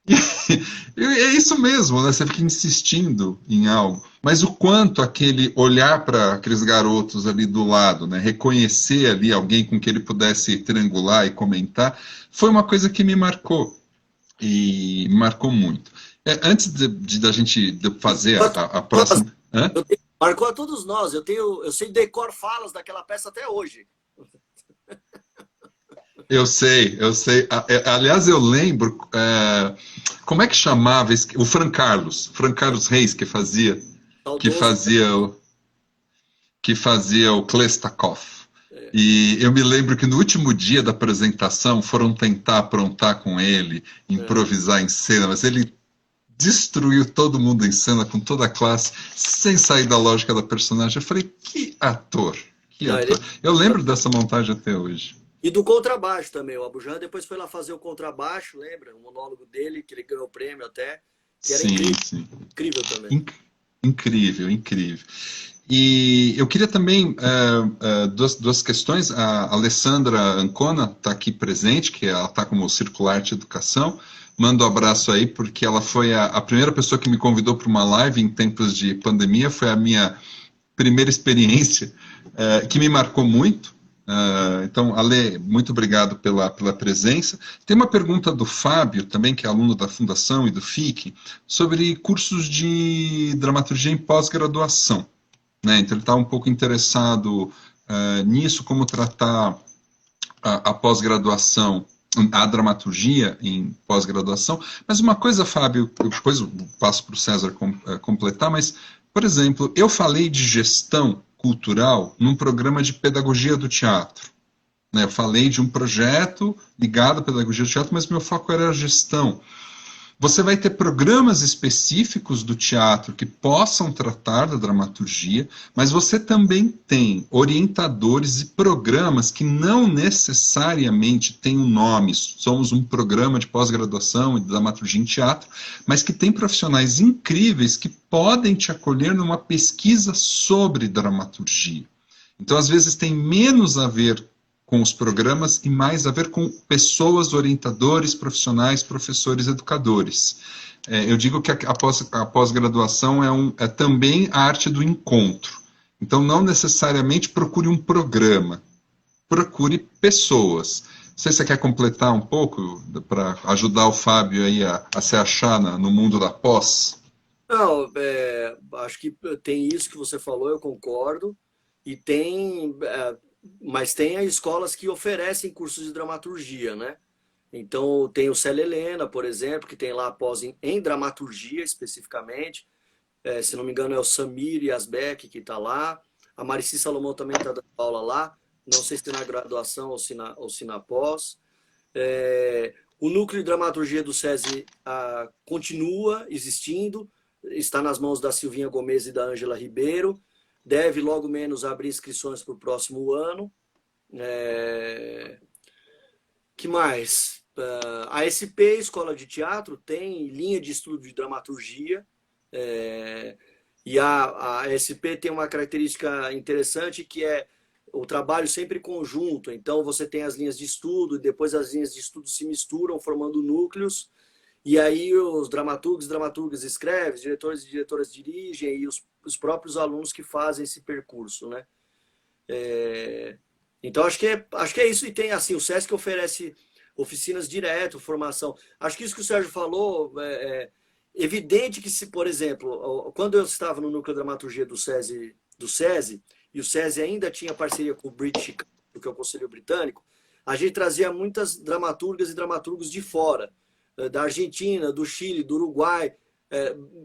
Speaker 1: E é isso mesmo, né? Você fica insistindo em algo. Mas o quanto aquele olhar para aqueles garotos ali do lado, né? Reconhecer ali alguém com que ele pudesse triangular e comentar, foi uma coisa que me marcou. E me marcou muito. Antes de da gente fazer a próxima. Hã?
Speaker 2: Marcou a todos nós. Eu sei decor falas daquela peça até hoje.
Speaker 1: Eu sei, eu sei. Aliás, eu lembro. Como é que chamava o Fran Carlos Reis, que
Speaker 2: Saudoso.
Speaker 1: fazia, que fazia o Klestakov.
Speaker 2: É,
Speaker 1: E eu me lembro que no último dia da apresentação foram tentar aprontar com ele,
Speaker 2: é.
Speaker 1: improvisar em cena, mas ele destruiu todo mundo em cena com toda a classe, sem sair da lógica da personagem. Eu falei, que ator, que
Speaker 2: Não,
Speaker 1: ator. Eu lembro dessa montagem até hoje.
Speaker 2: e do contrabaixo também. O Abujamra depois foi lá fazer o contrabaixo, lembra? O monólogo dele, que ele ganhou o prêmio até, que era
Speaker 1: Sim,
Speaker 2: incrível,
Speaker 1: sim.
Speaker 2: incrível também.
Speaker 1: Inc- Incrível, incrível. E eu queria também duas questões. A Alessandra Ancona está aqui presente, que ela está como circular de educação. Mando um abraço aí, porque ela foi a primeira pessoa que me convidou para uma live em tempos de pandemia. Foi a minha primeira experiência, que me marcou muito. Então, Ale, muito obrigado pela presença. Tem uma pergunta do Fábio, também, que é aluno da Fundação e do FIC, sobre cursos de dramaturgia em pós-graduação. Né? Então, ele está um pouco interessado nisso, como tratar a pós-graduação, a dramaturgia em pós-graduação. Mas uma coisa, Fábio, depois eu passo para o César completar, mas, por exemplo, eu falei de gestão cultural num programa de pedagogia do teatro. Né? Eu falei de um projeto ligado à pedagogia do teatro, mas meu foco era a gestão. Você vai ter programas específicos do teatro que possam tratar da dramaturgia, mas você também tem orientadores e programas que não necessariamente têm um nome. Somos um programa de pós-graduação de dramaturgia em teatro, mas que tem profissionais incríveis que podem te acolher numa pesquisa sobre dramaturgia. Então, às vezes, tem menos a ver com os programas e mais a ver com pessoas, orientadores, profissionais, professores, educadores. Eu digo que a pós-graduação é também a arte do encontro. Então, não necessariamente procure um programa, procure pessoas. Não sei se você quer completar um pouco para ajudar o Fábio aí a se achar no mundo da pós.
Speaker 2: Não, acho que tem isso que você falou, eu concordo. E tem, mas tem as escolas que oferecem cursos de dramaturgia, né? Então tem o Célia Helena, por exemplo, que tem lá pós em dramaturgia especificamente. Se não me engano é o Samir Yasbek que está lá. A Marici Salomão também está dando aula lá. Não sei se na graduação ou se na pós. O núcleo de dramaturgia do SESI continua existindo, está nas mãos da Silvinha Gomes e da Ângela Ribeiro, deve logo menos abrir inscrições para o próximo ano. Que mais? A SP, Escola de Teatro, tem linha de estudo de dramaturgia, e a SP tem uma característica interessante que é o trabalho sempre conjunto. Então você tem as linhas de estudo, e depois as linhas de estudo se misturam, formando núcleos, e aí os dramaturgos e dramaturgas escrevem, os diretores e diretoras dirigem, e os próprios alunos que fazem esse percurso, né? Então acho que é isso. E tem assim, o SESC oferece oficinas direto, formação. Acho que isso que o Sérgio falou é evidente que, se, por exemplo, quando eu estava no núcleo de dramaturgia do SESI, e o SESI ainda tinha parceria com o British Council, que é o Conselho Britânico, a gente trazia muitas dramaturgas e dramaturgos de fora, da Argentina, do Chile, do Uruguai,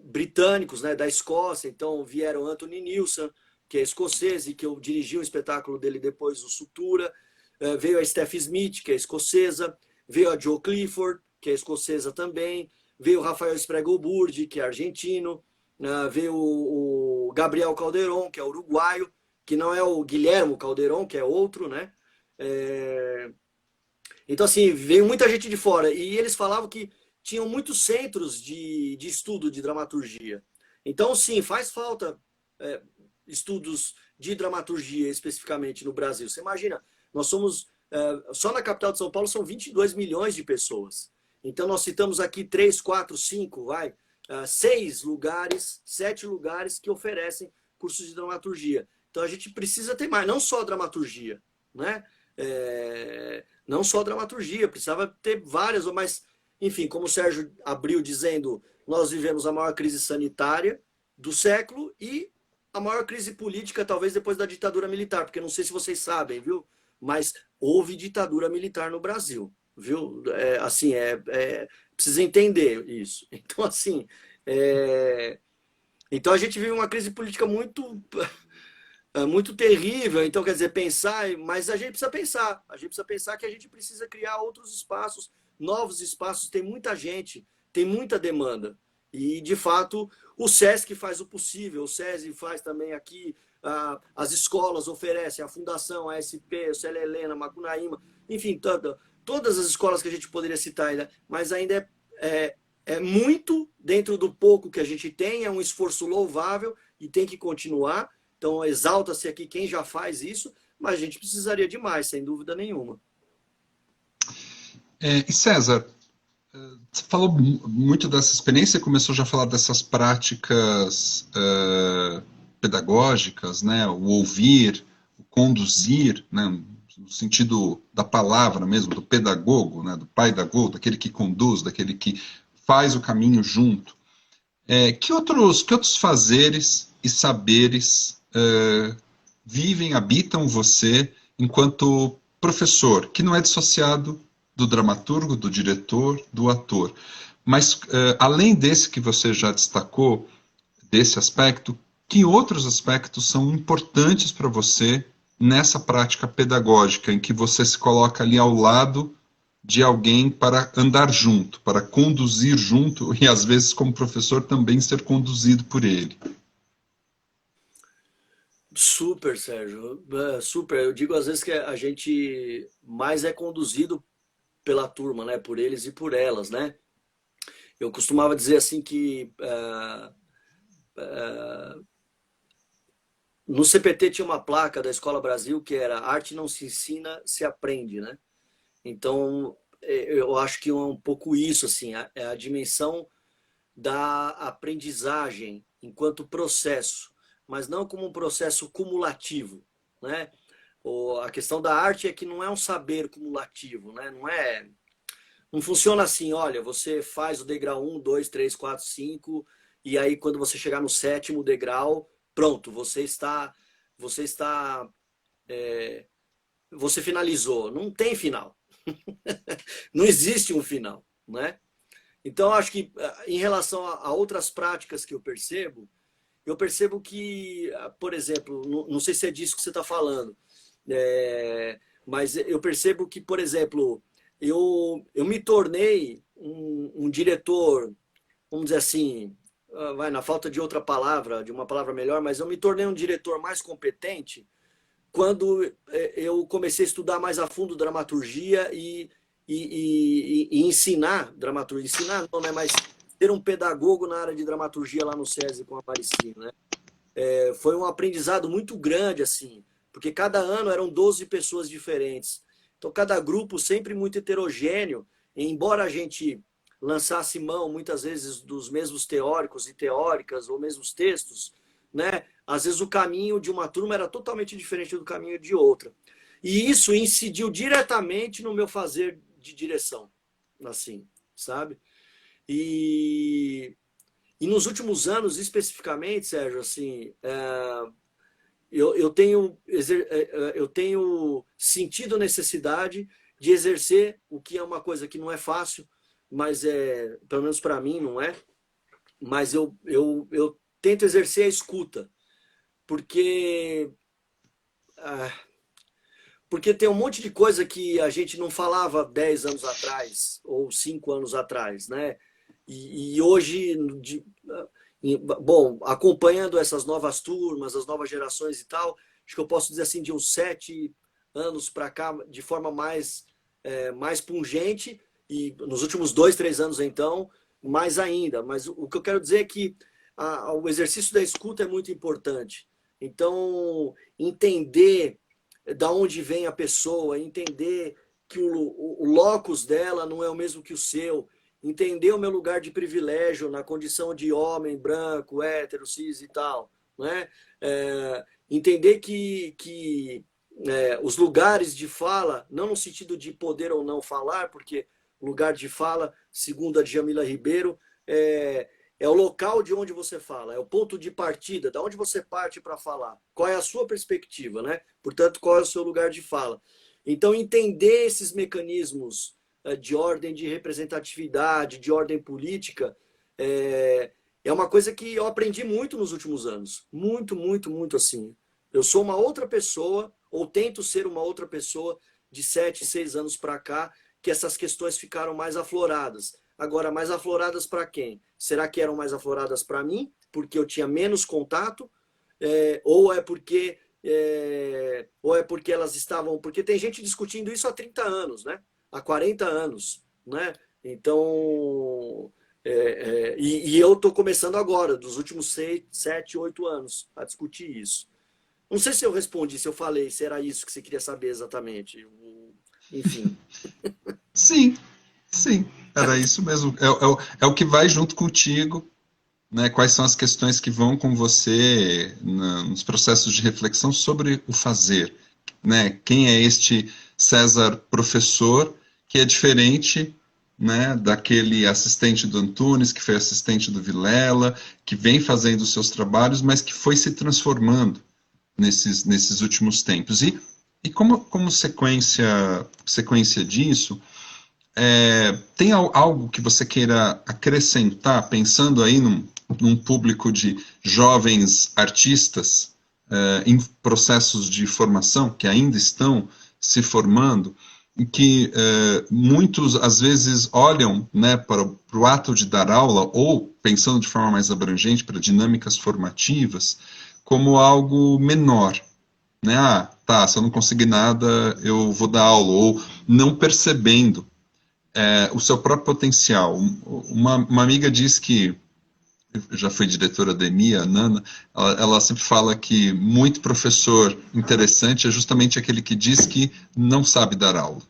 Speaker 2: britânicos, né, da Escócia. Então vieram Anthony Nilsson, que é escocês e que eu dirigi o espetáculo dele depois, o Sutura. Veio a Steph Smith, que é escocesa. Veio a Jo Clifford, que é escocesa também. Veio o Rafael Spregelburdi, que é argentino. Veio o Gabriel Calderon, que é uruguaio, que não é o Guilhermo Calderon, que é outro, né? Então, assim, veio muita gente de fora. E eles falavam que tinham muitos centros de estudo de dramaturgia. Então, sim, faz falta estudos de dramaturgia especificamente no Brasil. Você imagina, nós somos, só na capital de São Paulo são 22 milhões de pessoas. Então nós citamos aqui 3, 4, 5, 6 lugares, 7 lugares que oferecem cursos de dramaturgia. Então a gente precisa ter mais, não só dramaturgia, né? Não só dramaturgia, precisava ter várias, mas, enfim, como o Sérgio abriu dizendo, nós vivemos a maior crise sanitária do século e a maior crise política, talvez depois da ditadura militar, porque não sei se vocês sabem, viu? Mas houve ditadura militar no Brasil, viu? Precisa entender isso. Então, assim, então a gente vive uma crise política muito terrível. Então, quer dizer, pensar, mas a gente precisa pensar. A gente precisa pensar que a gente precisa criar outros espaços, novos espaços. Tem muita gente, tem muita demanda. E, de fato, o SESC faz o possível, o SESI faz também aqui, as escolas oferecem, a Fundação, a SP, o Célia Helena, Macunaíma, enfim, todas as escolas que a gente poderia citar ainda, mas ainda é muito dentro do pouco que a gente tem, é um esforço louvável e tem que continuar. Então, exalta-se aqui quem já faz isso, mas a gente precisaria de mais, sem dúvida nenhuma.
Speaker 1: E César, você falou muito dessa experiência, começou já a falar dessas práticas pedagógicas, né? O ouvir, o conduzir, né? No sentido da palavra mesmo, do pedagogo, né? Do paidagogo, daquele que conduz, daquele que faz o caminho junto. Que outros fazeres e saberes vivem, habitam você enquanto professor, que não é dissociado do dramaturgo, do diretor, do ator. Mas, além desse que você já destacou, desse aspecto, que outros aspectos são importantes para você nessa prática pedagógica, em que você se coloca ali ao lado de alguém para andar junto, para conduzir junto, e às vezes, como professor, também ser conduzido por ele?
Speaker 2: Super, Sérgio. Super. Eu digo às vezes que a gente mais é conduzido pela turma, né? Por eles e por elas, né? Eu costumava dizer assim que no CPT tinha uma placa da Escola Brasil que era arte não se ensina, se aprende, né? Então eu acho que é um pouco isso, assim, a dimensão da aprendizagem enquanto processo, mas não como um processo cumulativo, né? A questão da arte é que não é um saber cumulativo, né? Não funciona assim, olha, você faz o degrau 1, 2, 3, 4, 5, e aí quando você chegar no 7º degrau, pronto, você finalizou. Não tem final. Não existe um final, né? Então, acho que em relação a outras práticas que eu percebo que, por exemplo, não sei se é disso que você está falando, mas eu percebo que, por exemplo, eu me tornei um diretor, vamos dizer assim, na falta de outra palavra, de uma palavra melhor, mas eu me tornei um diretor mais competente quando eu comecei a estudar mais a fundo dramaturgia e ensinar dramaturgia. Ensinar não, né? Mas ser um pedagogo na área de dramaturgia lá no SESI com a Maricino, né? Foi um aprendizado muito grande, assim, porque cada ano eram 12 pessoas diferentes. Então, cada grupo sempre muito heterogêneo, e embora a gente lançasse mão, muitas vezes, dos mesmos teóricos e teóricas, ou mesmos textos, né? Às vezes o caminho de uma turma era totalmente diferente do caminho de outra. E isso incidiu diretamente no meu fazer de direção, assim, sabe? E nos últimos anos, especificamente, Sérgio, assim, eu tenho sentido necessidade de exercer o que é uma coisa que não é fácil, mas pelo menos para mim não é, mas eu tento exercer a escuta, porque, ah, porque tem um monte de coisa que a gente não falava 10 anos atrás, ou 5 anos atrás, né? E hoje, bom, acompanhando essas novas turmas, as novas gerações e tal, acho que eu posso dizer assim, de uns 7 anos para cá, de forma mais pungente, e nos últimos 2, 3 anos, então, mais ainda. Mas o que eu quero dizer é que o exercício da escuta é muito importante. Então, entender da onde vem a pessoa, entender que o locus dela não é o mesmo que o seu, entender o meu lugar de privilégio na condição de homem, branco, hétero, cis e tal, né? Entender que os lugares de fala, não no sentido de poder ou não falar, porque lugar de fala, segundo a Djamila Ribeiro, é o local de onde você fala, é o ponto de partida, da onde você parte para falar. Qual é a sua perspectiva, né? Portanto, qual é o seu lugar de fala? Então, entender esses mecanismos de ordem de representatividade, de ordem política, é uma coisa que eu aprendi muito nos últimos anos. Muito, muito, muito assim. Eu sou uma outra pessoa, ou tento ser uma outra pessoa, de 7, 6 anos para cá, que essas questões ficaram mais afloradas. Agora, mais afloradas para quem? Será que eram mais afloradas para mim, porque eu tinha menos contato? Ou é porque elas estavam... Porque tem gente discutindo isso há 30 anos, né? Há 40 anos, né? Então... e eu estou começando agora, dos últimos 6, 7, 8 anos, a discutir isso. Não sei se eu respondi, se eu falei, se era isso que você queria saber exatamente. Enfim.
Speaker 1: Sim, sim, era isso mesmo. É o que vai junto contigo, né? Quais são as questões que vão com você nos processos de reflexão sobre o fazer, né? Quem é este César professor que é diferente, né, daquele assistente do Antunes, que foi assistente do Vilela, que vem fazendo os seus trabalhos, mas que foi se transformando nesses últimos tempos. E como sequência disso, tem algo que você queira acrescentar, pensando aí num público de jovens artistas em processos de formação, que ainda estão se formando, em que muitos, às vezes, olham, né, para o ato de dar aula, ou, pensando de forma mais abrangente, para dinâmicas formativas, como algo menor. Né? Ah, tá, se eu não conseguir nada, eu vou dar aula, ou não percebendo o seu próprio potencial. Uma amiga diz que, já foi diretora da EMIA, a Nana, ela sempre fala que muito professor interessante é justamente aquele que diz que não sabe dar aula,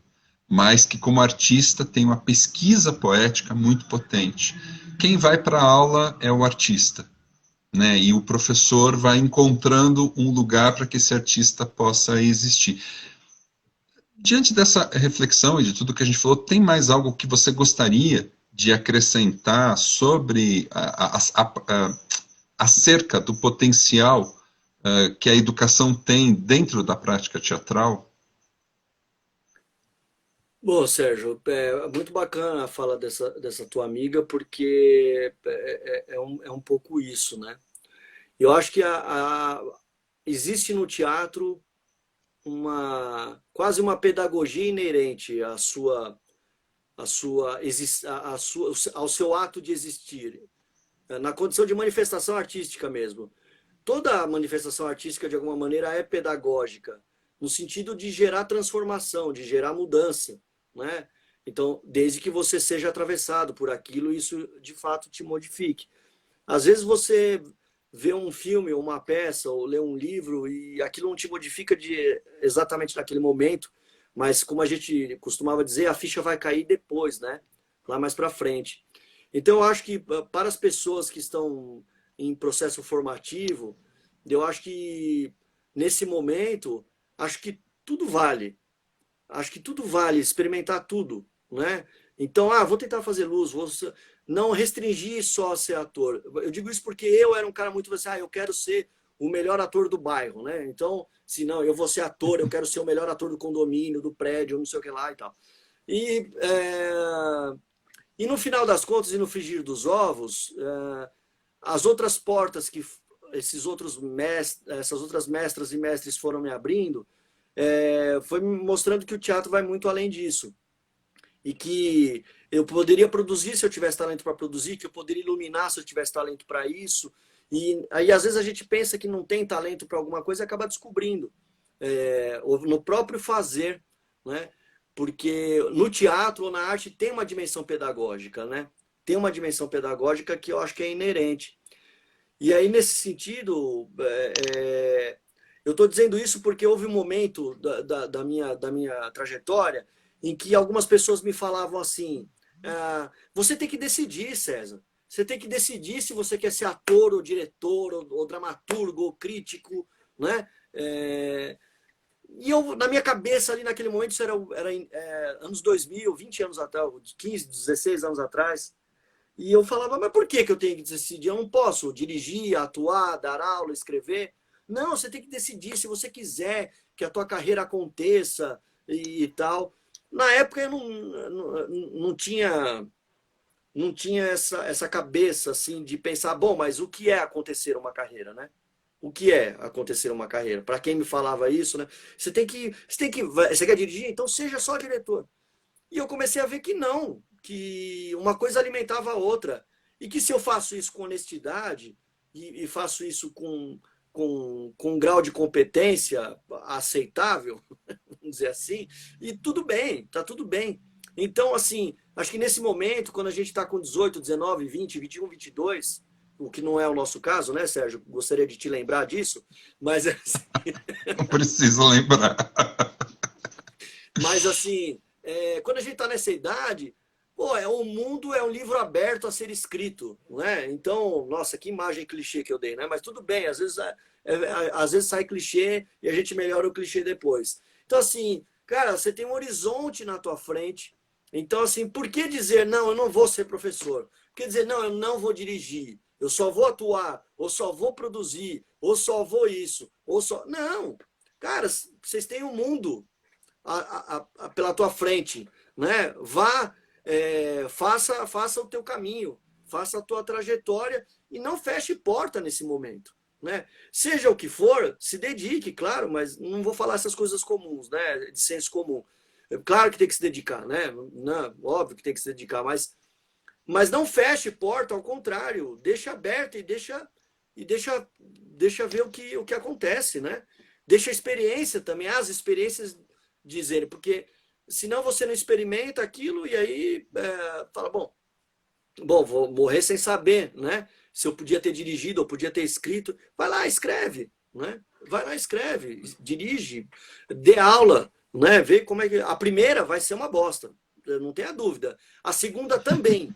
Speaker 1: mas que como artista tem uma pesquisa poética muito potente. Quem vai para a aula é o artista, né? E o professor vai encontrando um lugar para que esse artista possa existir. Diante dessa reflexão e de tudo que a gente falou, tem mais algo que você gostaria de acrescentar sobre acerca do potencial que a educação tem dentro da prática teatral?
Speaker 2: Bom, Sérgio, é muito bacana a fala dessa tua amiga, porque é um pouco isso, né? Eu acho que existe no teatro quase uma pedagogia inerente ao seu ato de existir, na condição de manifestação artística mesmo. Toda manifestação artística, de alguma maneira, é pedagógica, no sentido de gerar transformação, de gerar mudança, né? Então, desde que você seja atravessado por aquilo, isso de fato te modifique. Às vezes você vê um filme ou uma peça ou lê um livro e aquilo não te modifica exatamente naquele momento, mas como a gente costumava dizer, a ficha vai cair depois, né? Lá mais para frente. Então eu acho que para as pessoas que estão em processo formativo, eu acho que nesse momento, acho que tudo vale. Acho que tudo vale, experimentar tudo, né? Então, vou tentar fazer luz, não restringir só a ser ator. Eu digo isso porque eu era um cara muito assim, eu quero ser o melhor ator do bairro, né? Então, se não, eu vou ser ator, eu quero ser o melhor ator do condomínio, do prédio, não sei o que lá e tal. E no final das contas, e no frigir dos ovos, as outras portas que essas outras mestras e mestres foram me abrindo, foi me mostrando que o teatro vai muito além disso. E que eu poderia produzir se eu tivesse talento para produzir, que eu poderia iluminar se eu tivesse talento para isso. E aí, às vezes, a gente pensa que não tem talento para alguma coisa e acaba descobrindo. No próprio fazer, né? Porque no teatro ou na arte tem uma dimensão pedagógica, né? Tem uma dimensão pedagógica que eu acho que é inerente. E aí, nesse sentido, eu estou dizendo isso porque houve um momento da minha trajetória em que algumas pessoas me falavam assim, você tem que decidir, César. Você tem que decidir se você quer ser ator, ou diretor, ou dramaturgo, ou crítico, né? E eu, na minha cabeça, ali naquele momento, isso era anos 2000, 20 anos atrás, 15, 16 anos atrás. E eu falava, mas por que eu tenho que decidir? Eu não posso dirigir, atuar, dar aula, escrever. Não, você tem que decidir se você quiser que a tua carreira aconteça e tal. Na época eu não tinha essa cabeça assim de pensar, bom, mas o que é acontecer uma carreira, né? O que é acontecer uma carreira? Para quem me falava isso, né? Você quer dirigir? Então seja só diretor. E eu comecei a ver que não, que uma coisa alimentava a outra. E que se eu faço isso com honestidade e faço isso com um grau de competência aceitável, vamos dizer assim, e tudo bem, tá tudo bem. Então, assim, acho que nesse momento, quando a gente está com 18, 19, 20, 21, 22, o que não é o nosso caso, né, Sérgio? Gostaria de te lembrar disso, mas assim,
Speaker 1: Não preciso lembrar.
Speaker 2: mas assim, quando a gente está nessa idade, pô, o mundo é um livro aberto a ser escrito, não é? Então, nossa, que imagem clichê que eu dei, né? Mas tudo bem, às vezes sai clichê e a gente melhora o clichê depois. Então, assim, cara, você tem um horizonte na tua frente. Então, assim, por que dizer, não, eu não vou ser professor? Por que dizer, não, eu não vou dirigir? Eu só vou atuar, ou só vou produzir, ou só vou isso, ou só... Não, cara, vocês têm um mundo pela tua frente, né? Vá, faça o teu caminho, faça a tua trajetória e não feche porta nesse momento, né? Seja o que for, se dedique, claro, mas não vou falar essas coisas comuns, né? De senso comum. Claro que tem que se dedicar, né? Não, óbvio que tem que se dedicar, mas não feche porta, ao contrário, deixa aberta e deixa ver o que acontece, né? Deixa a experiência também, as experiências dizerem, porque senão você não experimenta aquilo e aí fala, bom, vou morrer sem saber, né? Se eu podia ter dirigido ou podia ter escrito. Vai lá, escreve, né? Vai lá, escreve, dirige, dê aula, né? Vê como é que... A primeira vai ser uma bosta, não tenha dúvida. A segunda também.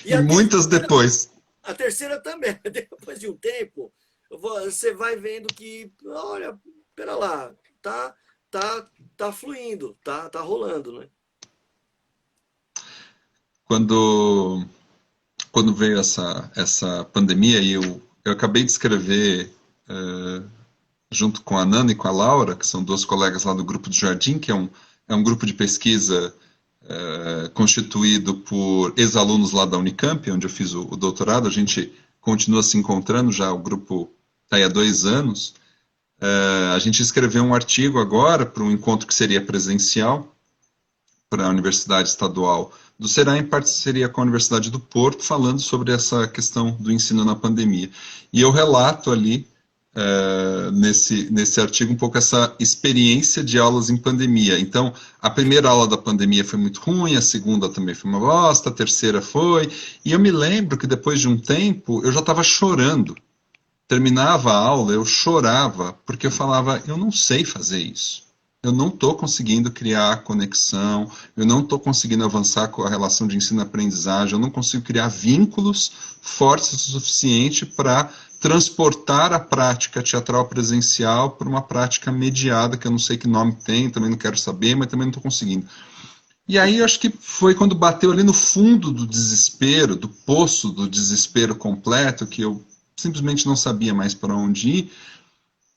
Speaker 1: E muitas depois.
Speaker 2: A terceira também. Depois de um tempo, você vai vendo que, olha, pera lá, tá fluindo, tá rolando, né?
Speaker 1: Quando veio essa pandemia, e eu acabei de escrever, junto com a Nana e com a Laura, que são duas colegas lá do Grupo do Jardim, que é um grupo de pesquisa constituído por ex-alunos lá da Unicamp, onde eu fiz o doutorado. A gente continua se encontrando já, o grupo está aí há 2 anos. A gente escreveu um artigo agora para um encontro que seria presencial para a Universidade Estadual do Ceará, em parceria com a Universidade do Porto, falando sobre essa questão do ensino na pandemia. E eu relato ali, nesse artigo, um pouco essa experiência de aulas em pandemia. Então, a primeira aula da pandemia foi muito ruim, a segunda também foi uma bosta, a terceira foi, e eu me lembro que depois de um tempo, eu já estava chorando. Terminava a aula, eu chorava, porque eu falava, eu não sei fazer isso. Eu não estou conseguindo criar conexão, eu não estou conseguindo avançar com a relação de ensino-aprendizagem, eu não consigo criar vínculos fortes o suficiente para transportar a prática teatral presencial para uma prática mediada, que eu não sei que nome tem, também não quero saber, mas também não estou conseguindo. E aí acho que foi quando bateu ali no fundo do desespero, do poço do desespero completo, que eu simplesmente não sabia mais para onde ir,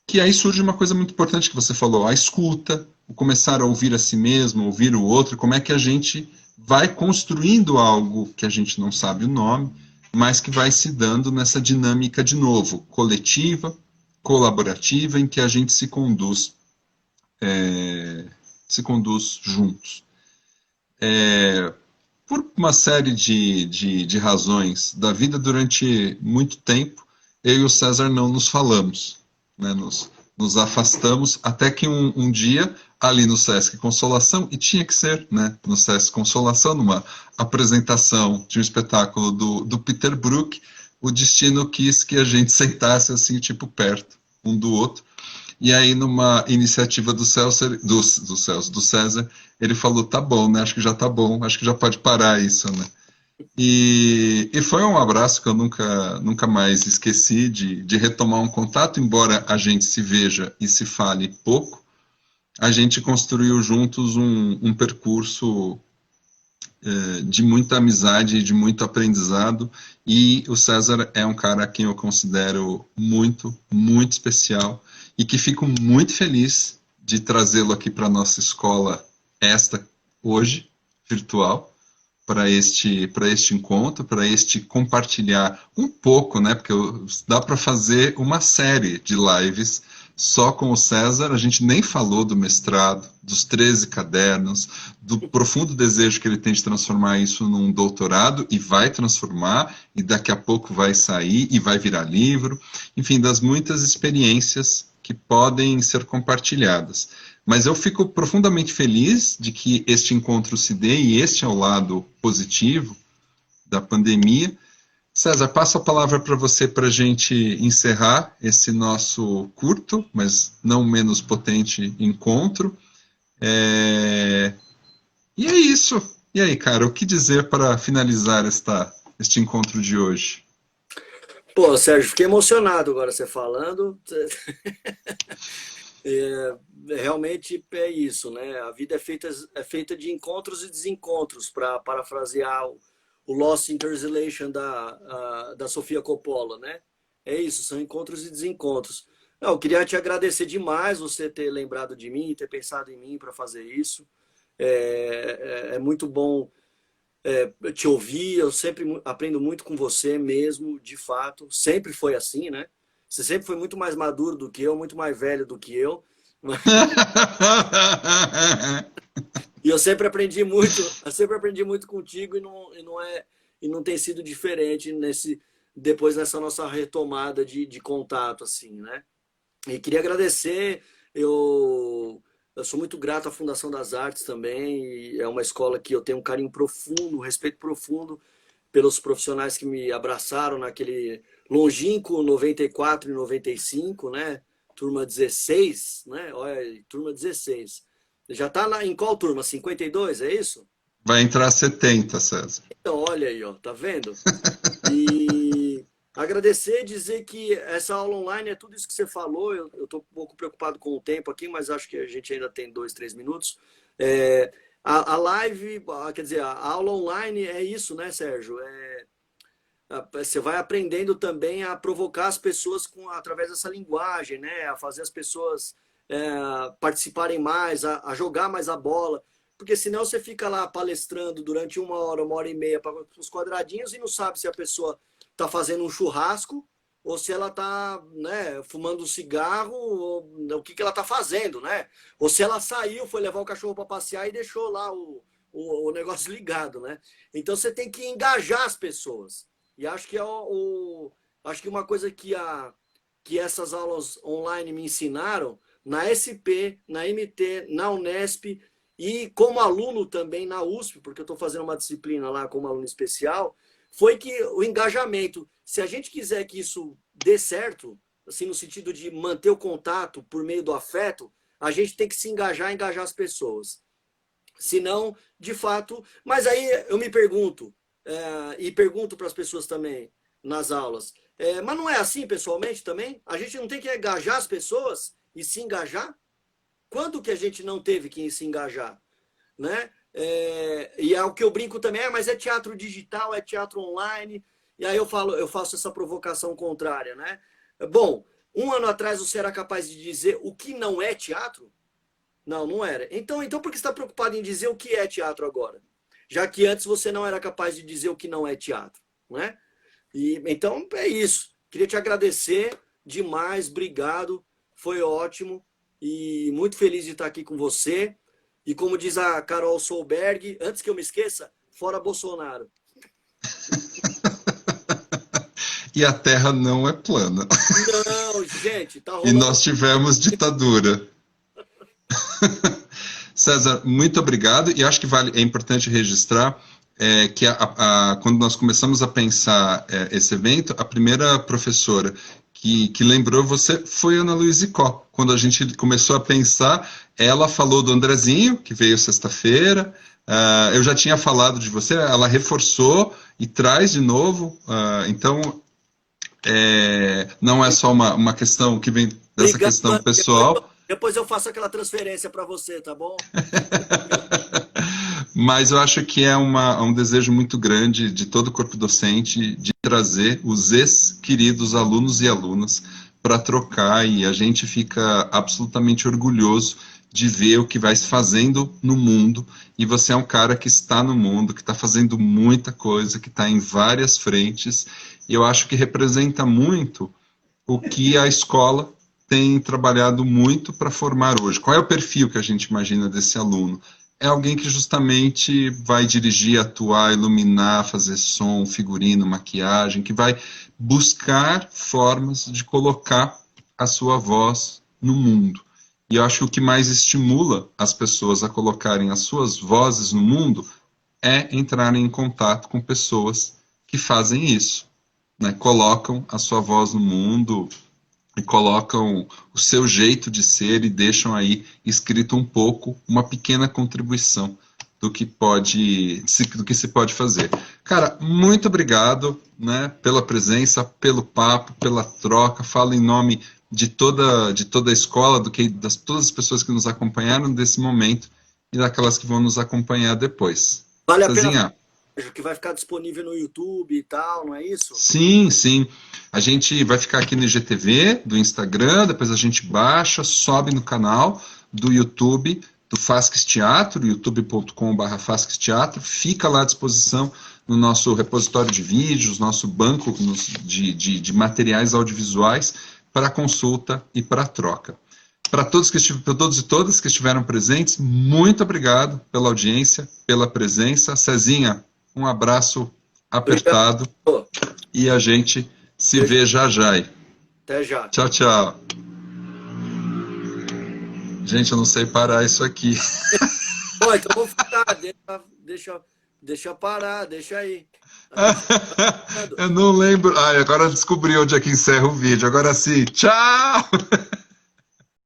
Speaker 1: que aí surge uma coisa muito importante que você falou, a escuta, o começar a ouvir a si mesmo, ouvir o outro, como é que a gente vai construindo algo que a gente não sabe o nome, mas que vai se dando nessa dinâmica de novo, coletiva, colaborativa, em que a gente se conduz juntos. Por uma série de razões da vida, durante muito tempo, eu e o César não nos falamos, né? Nos afastamos, até que um dia, ali no Sesc Consolação, e tinha que ser, né? No Sesc Consolação, numa apresentação de um espetáculo do Peter Brook, o destino quis que a gente sentasse assim, tipo, perto um do outro. E aí, numa iniciativa do César, ele falou, tá bom, né? Acho que já tá bom, acho que já pode parar isso, né? E foi um abraço que eu nunca mais esqueci de retomar um contato, embora a gente se veja e se fale pouco, a gente construiu juntos um percurso de muita amizade e de muito aprendizado, e o César é um cara a quem eu considero muito, muito especial, e que fico muito feliz de trazê-lo aqui para a nossa escola, hoje, virtual, para este encontro, para este compartilhar um pouco, né? Porque dá para fazer uma série de lives só com o César. A gente nem falou do mestrado, dos 13 cadernos, do profundo desejo que ele tem de transformar isso num doutorado, e vai transformar, e daqui a pouco vai sair e vai virar livro. Enfim, das muitas experiências que podem ser compartilhadas. Mas eu fico profundamente feliz de que este encontro se dê, e este é o lado positivo da pandemia. César, passo a palavra para você para a gente encerrar esse nosso curto, mas não menos potente encontro. E é isso. E aí, cara, o que dizer para finalizar este encontro de hoje?
Speaker 2: Pô, Sérgio, fiquei emocionado agora você falando. Realmente é isso, né? A vida é feita de encontros e desencontros, para parafrasear o Lost in Translation da Sofia Coppola, né? É isso, são encontros e desencontros. Não, eu queria te agradecer demais você ter lembrado de mim, ter pensado em mim para fazer isso. É muito bom te ouvir, eu sempre aprendo muito com você mesmo, de fato. Sempre foi assim, né? Você sempre foi muito mais maduro do que eu, muito mais velho do que eu. E eu sempre aprendi muito contigo, e não tem sido diferente depois nessa nossa retomada de contato, assim, né? E queria agradecer, eu sou muito grato à Fundação das Artes também, e é uma escola que eu tenho um carinho profundo, um respeito profundo pelos profissionais que me abraçaram naquele longínquo 94 e 95, né? Turma 16, né? Olha, turma 16. Já está em qual turma? 52, é isso?
Speaker 1: Vai entrar 70, César.
Speaker 2: Então, olha aí, ó, tá vendo? E agradecer, dizer que essa aula online é tudo isso que você falou. Eu estou um pouco preocupado com o tempo aqui, mas acho que a gente ainda tem 2, 3 minutos. A live, quer dizer, a aula online é isso, né, Sérgio? Você vai aprendendo também a provocar as pessoas através dessa linguagem, né? A fazer as pessoas participarem mais, a jogar mais a bola. Porque senão você fica lá palestrando durante 1 hora, 1 hora e meia para os quadradinhos, e não sabe se a pessoa está fazendo um churrasco ou se ela está, né, fumando um cigarro, ou o que ela está fazendo, né? Ou se ela saiu, foi levar o cachorro para passear e deixou lá o negócio ligado, né? Então você tem que engajar as pessoas. E acho que acho que uma coisa que essas aulas online me ensinaram, na SP, na MT, na Unesp, e como aluno também na USP, porque eu estou fazendo uma disciplina lá como aluno especial, foi que o engajamento, se a gente quiser que isso dê certo, assim, no sentido de manter o contato por meio do afeto, a gente tem que se engajar as pessoas. Senão, de fato... Mas aí eu me pergunto, e pergunto para as pessoas também nas aulas, Mas não é assim pessoalmente também? A gente não tem que engajar as pessoas e se engajar? Quando que a gente não teve que se engajar? Né? E é o que eu brinco também, mas é teatro digital, é teatro online. E aí eu faço essa provocação contrária, né? Bom, um ano atrás você era capaz de dizer o que não é teatro? Não, não era. Então por que você está preocupado em dizer o que é teatro agora? Já que antes você não era capaz de dizer o que não é teatro, né? E então é isso. Queria te agradecer demais, obrigado, foi ótimo e muito feliz de estar aqui com você. E como diz a Carol Solberg, antes que eu me esqueça, fora Bolsonaro.
Speaker 1: E a Terra não é plana.
Speaker 2: Não, gente, tá
Speaker 1: E
Speaker 2: rolando.
Speaker 1: nós tivemos ditadura. César, muito obrigado. E acho que é importante registrar que quando nós começamos a pensar esse evento, a primeira professora que lembrou você foi a Ana Luísa Icó. Quando a gente começou a pensar, ela falou do Andrezinho, que veio sexta-feira. Eu já tinha falado de você, ela reforçou e traz de novo. Então, não é só uma questão que vem dessa
Speaker 2: Obrigado.
Speaker 1: questão pessoal.
Speaker 2: Depois eu faço aquela transferência para você, tá bom?
Speaker 1: Mas eu acho que é um desejo muito grande de todo o corpo docente de trazer os ex-queridos alunos e alunas para trocar, e a gente fica absolutamente orgulhoso de ver o que vai se fazendo no mundo, e você é um cara que está no mundo, que está fazendo muita coisa, que está em várias frentes, e eu acho que representa muito o que a escola tem trabalhado muito para formar hoje. Qual é o perfil que a gente imagina desse aluno? É alguém que justamente vai dirigir, atuar, iluminar, fazer som, figurino, maquiagem, que vai buscar formas de colocar a sua voz no mundo. E eu acho que o que mais estimula as pessoas a colocarem as suas vozes no mundo é entrarem em contato com pessoas que fazem isso, né? Colocam a sua voz no mundo e colocam o seu jeito de ser e deixam aí escrito um pouco, uma pequena contribuição do que se pode fazer. Cara, muito obrigado, né, pela presença, pelo papo, pela troca. Falo em nome de toda a escola, todas as pessoas que nos acompanharam desse momento e daquelas que vão nos acompanhar depois.
Speaker 2: Vale a pena,
Speaker 1: Cezinha,
Speaker 2: que vai ficar disponível no YouTube e tal, não é isso?
Speaker 1: sim, sim. A gente vai ficar aqui no IGTV, do Instagram, depois a gente baixa, sobe no canal do YouTube, do Fasques Teatro, youtube.com.br Fasques Teatro, fica lá à disposição no nosso repositório de vídeos, nosso banco de materiais audiovisuais para consulta e para troca. Para todos e todas que estiveram presentes, muito obrigado pela audiência, pela presença. Cezinha, um abraço apertado e a gente se vê já já.
Speaker 2: Até já.
Speaker 1: Tchau, tchau. Gente, eu não sei parar isso aqui.
Speaker 2: Bom, então vou ficar, deixa parar, deixa aí.
Speaker 1: Eu não lembro. Ai, agora descobri onde é que encerra o vídeo. Agora sim, tchau!